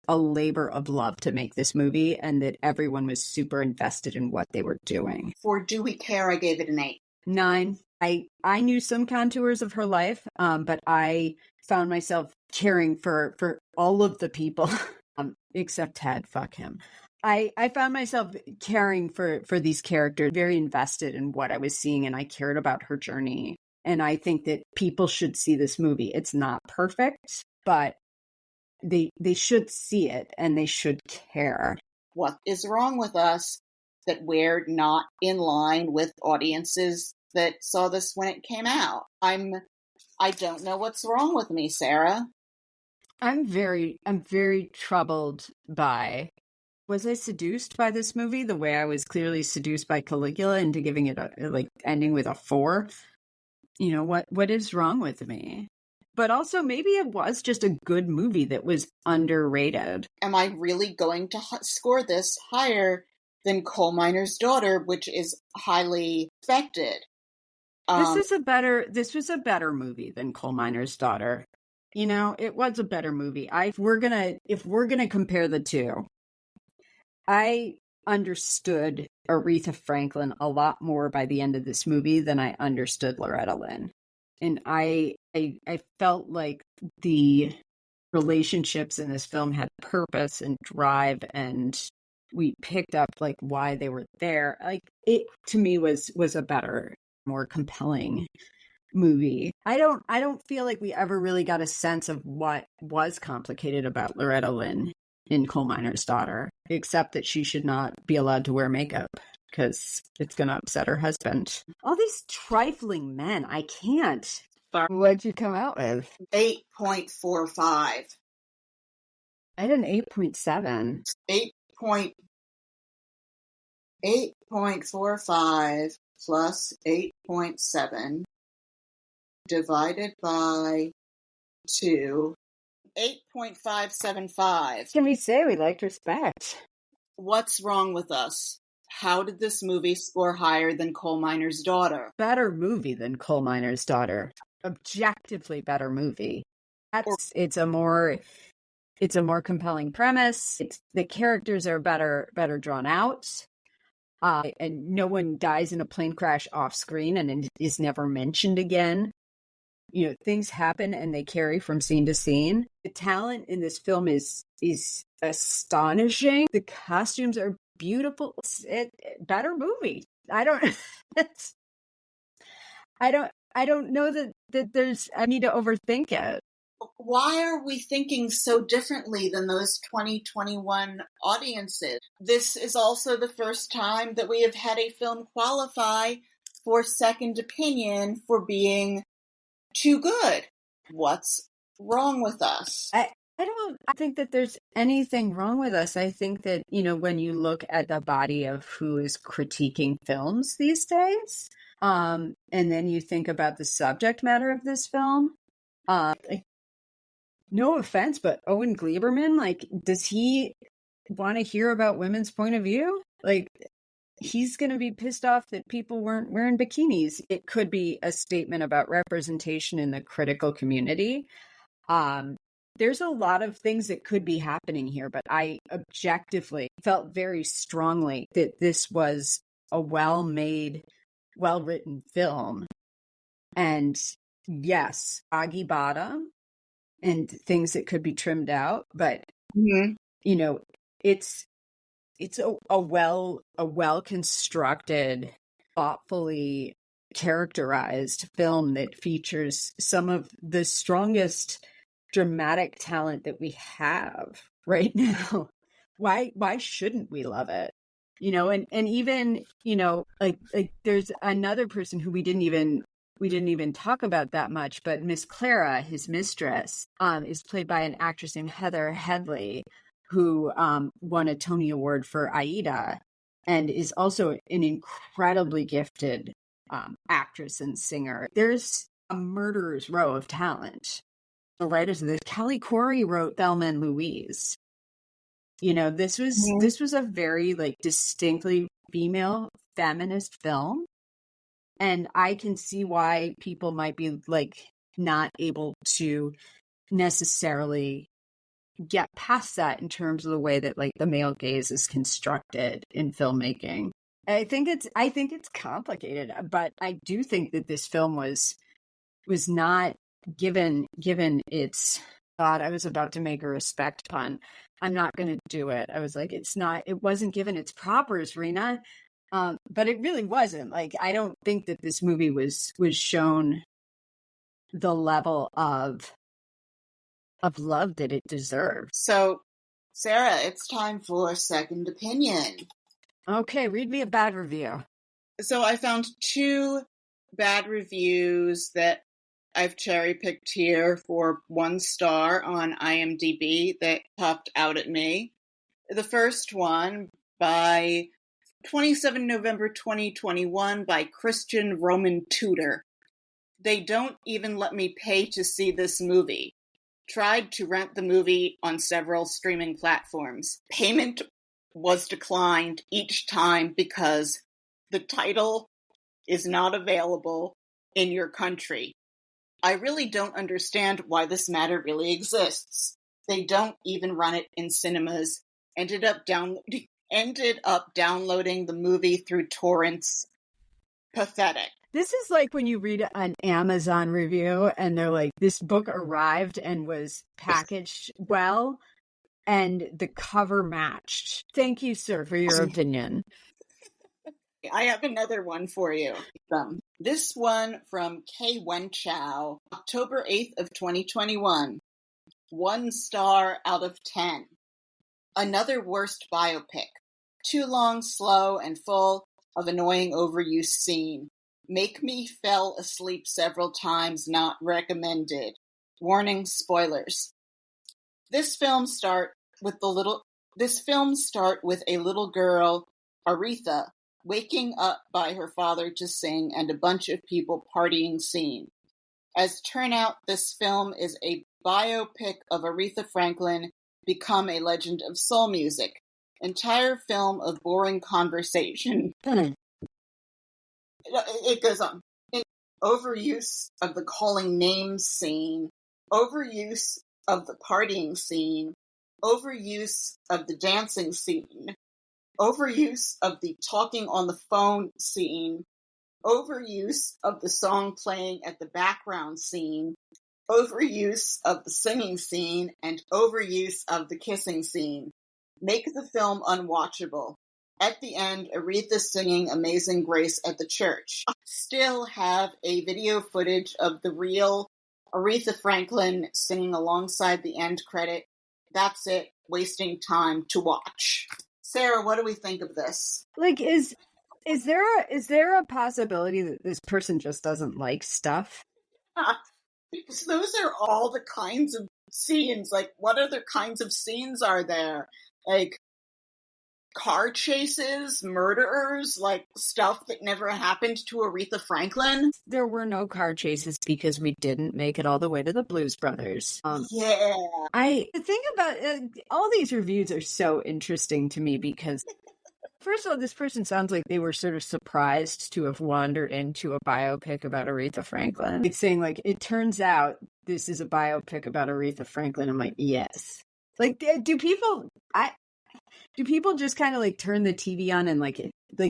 a labor of love to make this movie, and that everyone was super invested in what they were doing. For Do We Care, I gave it an 8. 9. I knew some contours of her life, but I found myself caring for all of the people, except Ted. Fuck him. I found myself caring for these characters, very invested in what I was seeing, and I cared about her journey. And I think that people should see this movie. It's not perfect, but they should see it, and they should care. What is wrong with us that we're not in line with audiences that saw this when it came out? I don't know what's wrong with me, Sarah. I'm very troubled by, was I seduced by this movie the way I was clearly seduced by Caligula into giving it ending with a 4? You know, what is wrong with me? But also maybe it was just a good movie that was underrated. Am I really going to score this higher than Coal Miner's Daughter, which is highly expected? This was a better movie than Coal Miner's Daughter. You know, it was a better movie. If we're gonna compare the two, I understood Aretha Franklin a lot more by the end of this movie than I understood Loretta Lynn. And I felt like the relationships in this film had purpose and drive, and we picked up like why they were there. Like, it to me was a better, more compelling movie. I don't feel like we ever really got a sense of what was complicated about Loretta Lynn in Coal Miner's Daughter, except that she should not be allowed to wear makeup because it's going to upset her husband. All these trifling men, I can't. What'd you come out with? 8.45. I had an 8.7. 8.45 plus 8.7 divided by 2. 8.575. Can we say we liked Respect? What's wrong with us? How did this movie score higher than Coal Miner's Daughter? Better movie than Coal Miner's Daughter. Objectively better movie. It's a more compelling premise. The characters are better drawn out. And no one dies in a plane crash off screen and is never mentioned again. You know, things happen and they carry from scene to scene. The talent in this film is astonishing. The costumes are beautiful. Better movie. I don't know that there's, I need to overthink it. Why are we thinking so differently than those 2021 audiences? This is also the first time that we have had a film qualify for second opinion for being too good. What's wrong with us? I don't think that there's anything wrong with us. I think that, when you look at the body of who is critiquing films these days, and then you think about the subject matter of this film, like, no offense, but Owen Gleiberman, like, does he want to hear about women's point of view? Like, he's going to be pissed off that people weren't wearing bikinis. It could be a statement about representation in the critical community. There's a lot of things that could be happening here, but I objectively felt very strongly that this was a well-made, well-written film. And yes, Aggie Bottom and things that could be trimmed out, but it's a well constructed, thoughtfully characterized film that features some of the strongest dramatic talent that we have right now. Why shouldn't we love it? And even, like there's another person who we didn't even talk about that much, but Miss Clara, his mistress, is played by an actress named Heather Headley, who won a Tony Award for Aida and is also an incredibly gifted actress and singer. There's a murderer's row of talent. The writers of this, Callie Corey wrote Thelma and Louise. This was a very distinctly female feminist film. And I can see why people might be not able to necessarily get past that in terms of the way that the male gaze is constructed in filmmaking. I think it's complicated, but I do think that this film was not given its thought. I was about to make a respect pun. I'm not going to do it. I was like, it wasn't given its propers, Rena. But it really wasn't. I don't think that this movie was shown the level of love that it deserved. So, Sarah, it's time for Second Opinion. Okay, read me a bad review. So I found 2 bad reviews that I've cherry-picked here for 1 star on IMDb that popped out at me. The first one by 27 November 2021 by Christian Roman Tudor. They don't even let me pay to see this movie. Tried to rent the movie on several streaming platforms. Payment was declined each time because the title is not available in your country. I really don't understand why this matter really exists. They don't even run it in cinemas. Ended up downloading the movie through torrents. Pathetic. This is like when you read an Amazon review and they're like, this book arrived and was packaged well and the cover matched. Thank you, sir, for your opinion. I have another one for you. This one from Kay Wenchow, October 8th of 2021. 1 star out of 10. Another worst biopic. Too long, slow, and full of annoying overuse scene. Make me fell asleep several times, not recommended. Warning, spoilers. This film start with a little girl, Aretha, waking up by her father to sing and a bunch of people partying scene. As turn out, this film is a biopic of Aretha Franklin, become a legend of soul music. Entire film of boring conversation. It goes on. Overuse of the calling names scene, overuse of the partying scene, overuse of the dancing scene, overuse of the talking on the phone scene, overuse of the song playing at the background scene, overuse of the singing scene, and overuse of the kissing scene. Make the film unwatchable. At the end, Aretha singing Amazing Grace at the church. Still have a video footage of the real Aretha Franklin singing alongside the end credit. That's it. Wasting time to watch. Sarah, what do we think of this? Is there a possibility that this person just doesn't like stuff? Because those are all the kinds of scenes. Like, what other kinds of scenes are there? Like, car chases, murderers, like stuff that never happened to Aretha Franklin. There were no car chases because we didn't make it all the way to the Blues Brothers. The thing about all these reviews are so interesting to me because, first of all, this person sounds like they were sort of surprised to have wandered into a biopic about Aretha Franklin. It's saying, like, it turns out this is a biopic about Aretha Franklin. I'm like, yes. Like, do people just kind of like turn the TV on and like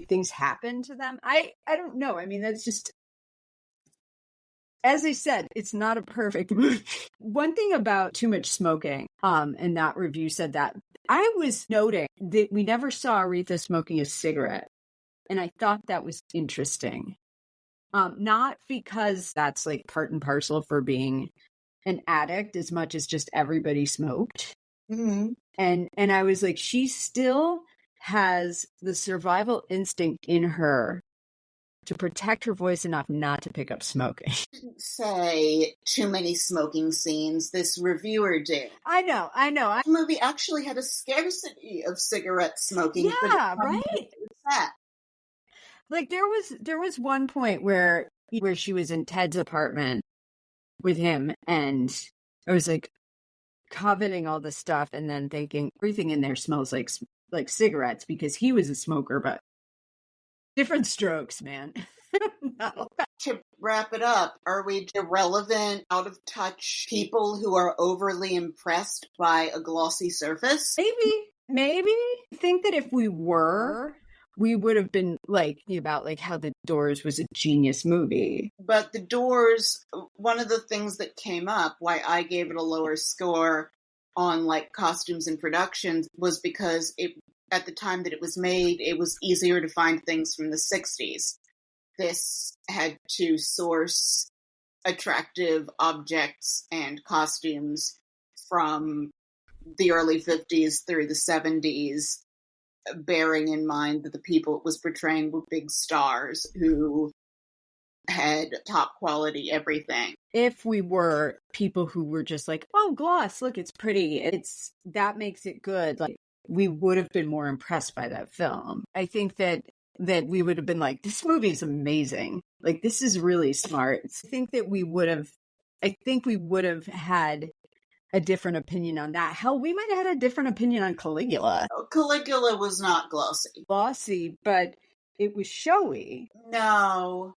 things happen to them? I don't know. I mean, that's just, as I said, it's not a perfect movie. One thing about Too Much Smoking, and that review said that, I was noting that we never saw Aretha smoking a cigarette. And I thought that was interesting. Not because that's like part and parcel for being an addict as much as just everybody smoked. Mm-hmm. And I was like, she still has the survival instinct in her to protect her voice enough not to pick up smoking. I didn't say too many smoking scenes. This reviewer did. I know. The movie actually had a scarcity of cigarette smoking. Yeah, right? Like there was one point where she was in Ted's apartment with him, and I was like coveting all the stuff and then thinking everything in there smells like cigarettes because he was a smoker, but different strokes, man. No. To wrap it up, are we irrelevant, out of touch people who are overly impressed by a glossy surface? Maybe. I think that if we were, we would have been like about like how The Doors was a genius movie. But The Doors, one of the things that came up why I gave it a lower score on like costumes and productions was because at the time that it was made, it was easier to find things from the 60s. This had to source attractive objects and costumes from the early 50s through the 70s, bearing in mind that the people it was portraying were big stars who had top quality everything. If we were people who were just like, oh, gloss, look, it's pretty, that makes it good, like, we would have been more impressed by that film. I think that we would have been like, this movie is amazing. Like, this is really smart. I think we would have had a different opinion on that. Hell, we might have had a different opinion on Caligula. Caligula was not glossy. Glossy, but it was showy. No,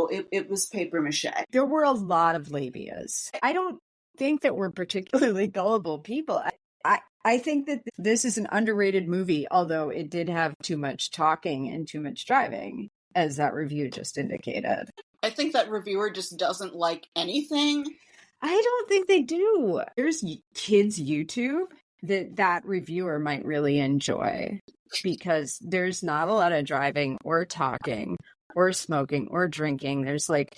it was paper mache. There were a lot of labias. I don't think that we're particularly gullible people. I think that this is an underrated movie, although it did have too much talking and too much driving, as that review just indicated. I think that reviewer just doesn't like anything. I don't think they do. There's kids' YouTube that reviewer might really enjoy because there's not a lot of driving or talking or smoking or drinking. There's like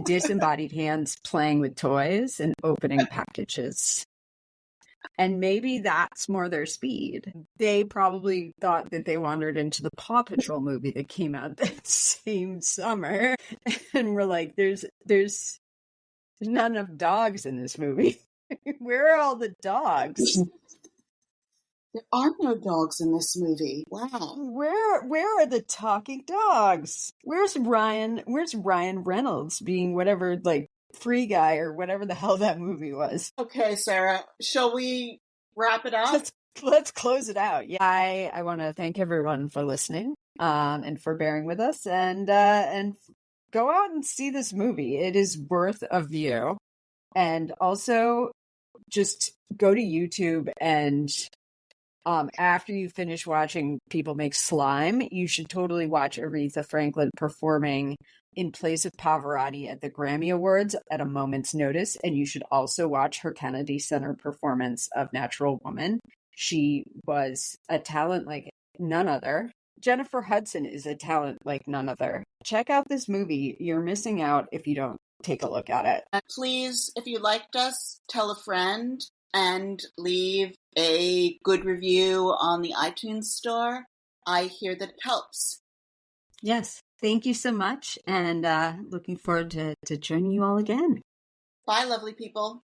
disembodied hands playing with toys and opening packages. And maybe that's more their speed. They probably thought that they wandered into the Paw Patrol movie that came out that same summer. And we're like, there's not enough dogs in this movie. Where are all the dogs? There are no dogs in this movie. Wow. Where are the talking dogs? Where's Ryan Reynolds being whatever, like, Free Guy or whatever the hell that movie was? Okay, Sarah, shall we wrap it up? Let's close it out. Yeah, I want to thank everyone for listening, and for bearing with us, and go out and see this movie. It is worth a view. And also just go to YouTube and after you finish watching people make slime, you should totally watch Aretha Franklin performing in place of Pavarotti at the Grammy Awards at a moment's notice. And you should also watch her Kennedy Center performance of Natural Woman. She was a talent like none other. Jennifer Hudson is a talent like none other. Check out this movie. You're missing out if you don't take a look at it. Please, if you liked us, tell a friend and leave a good review on the iTunes store. I hear that it helps. Yes. Thank you so much. And looking forward to joining you all again. Bye, lovely people.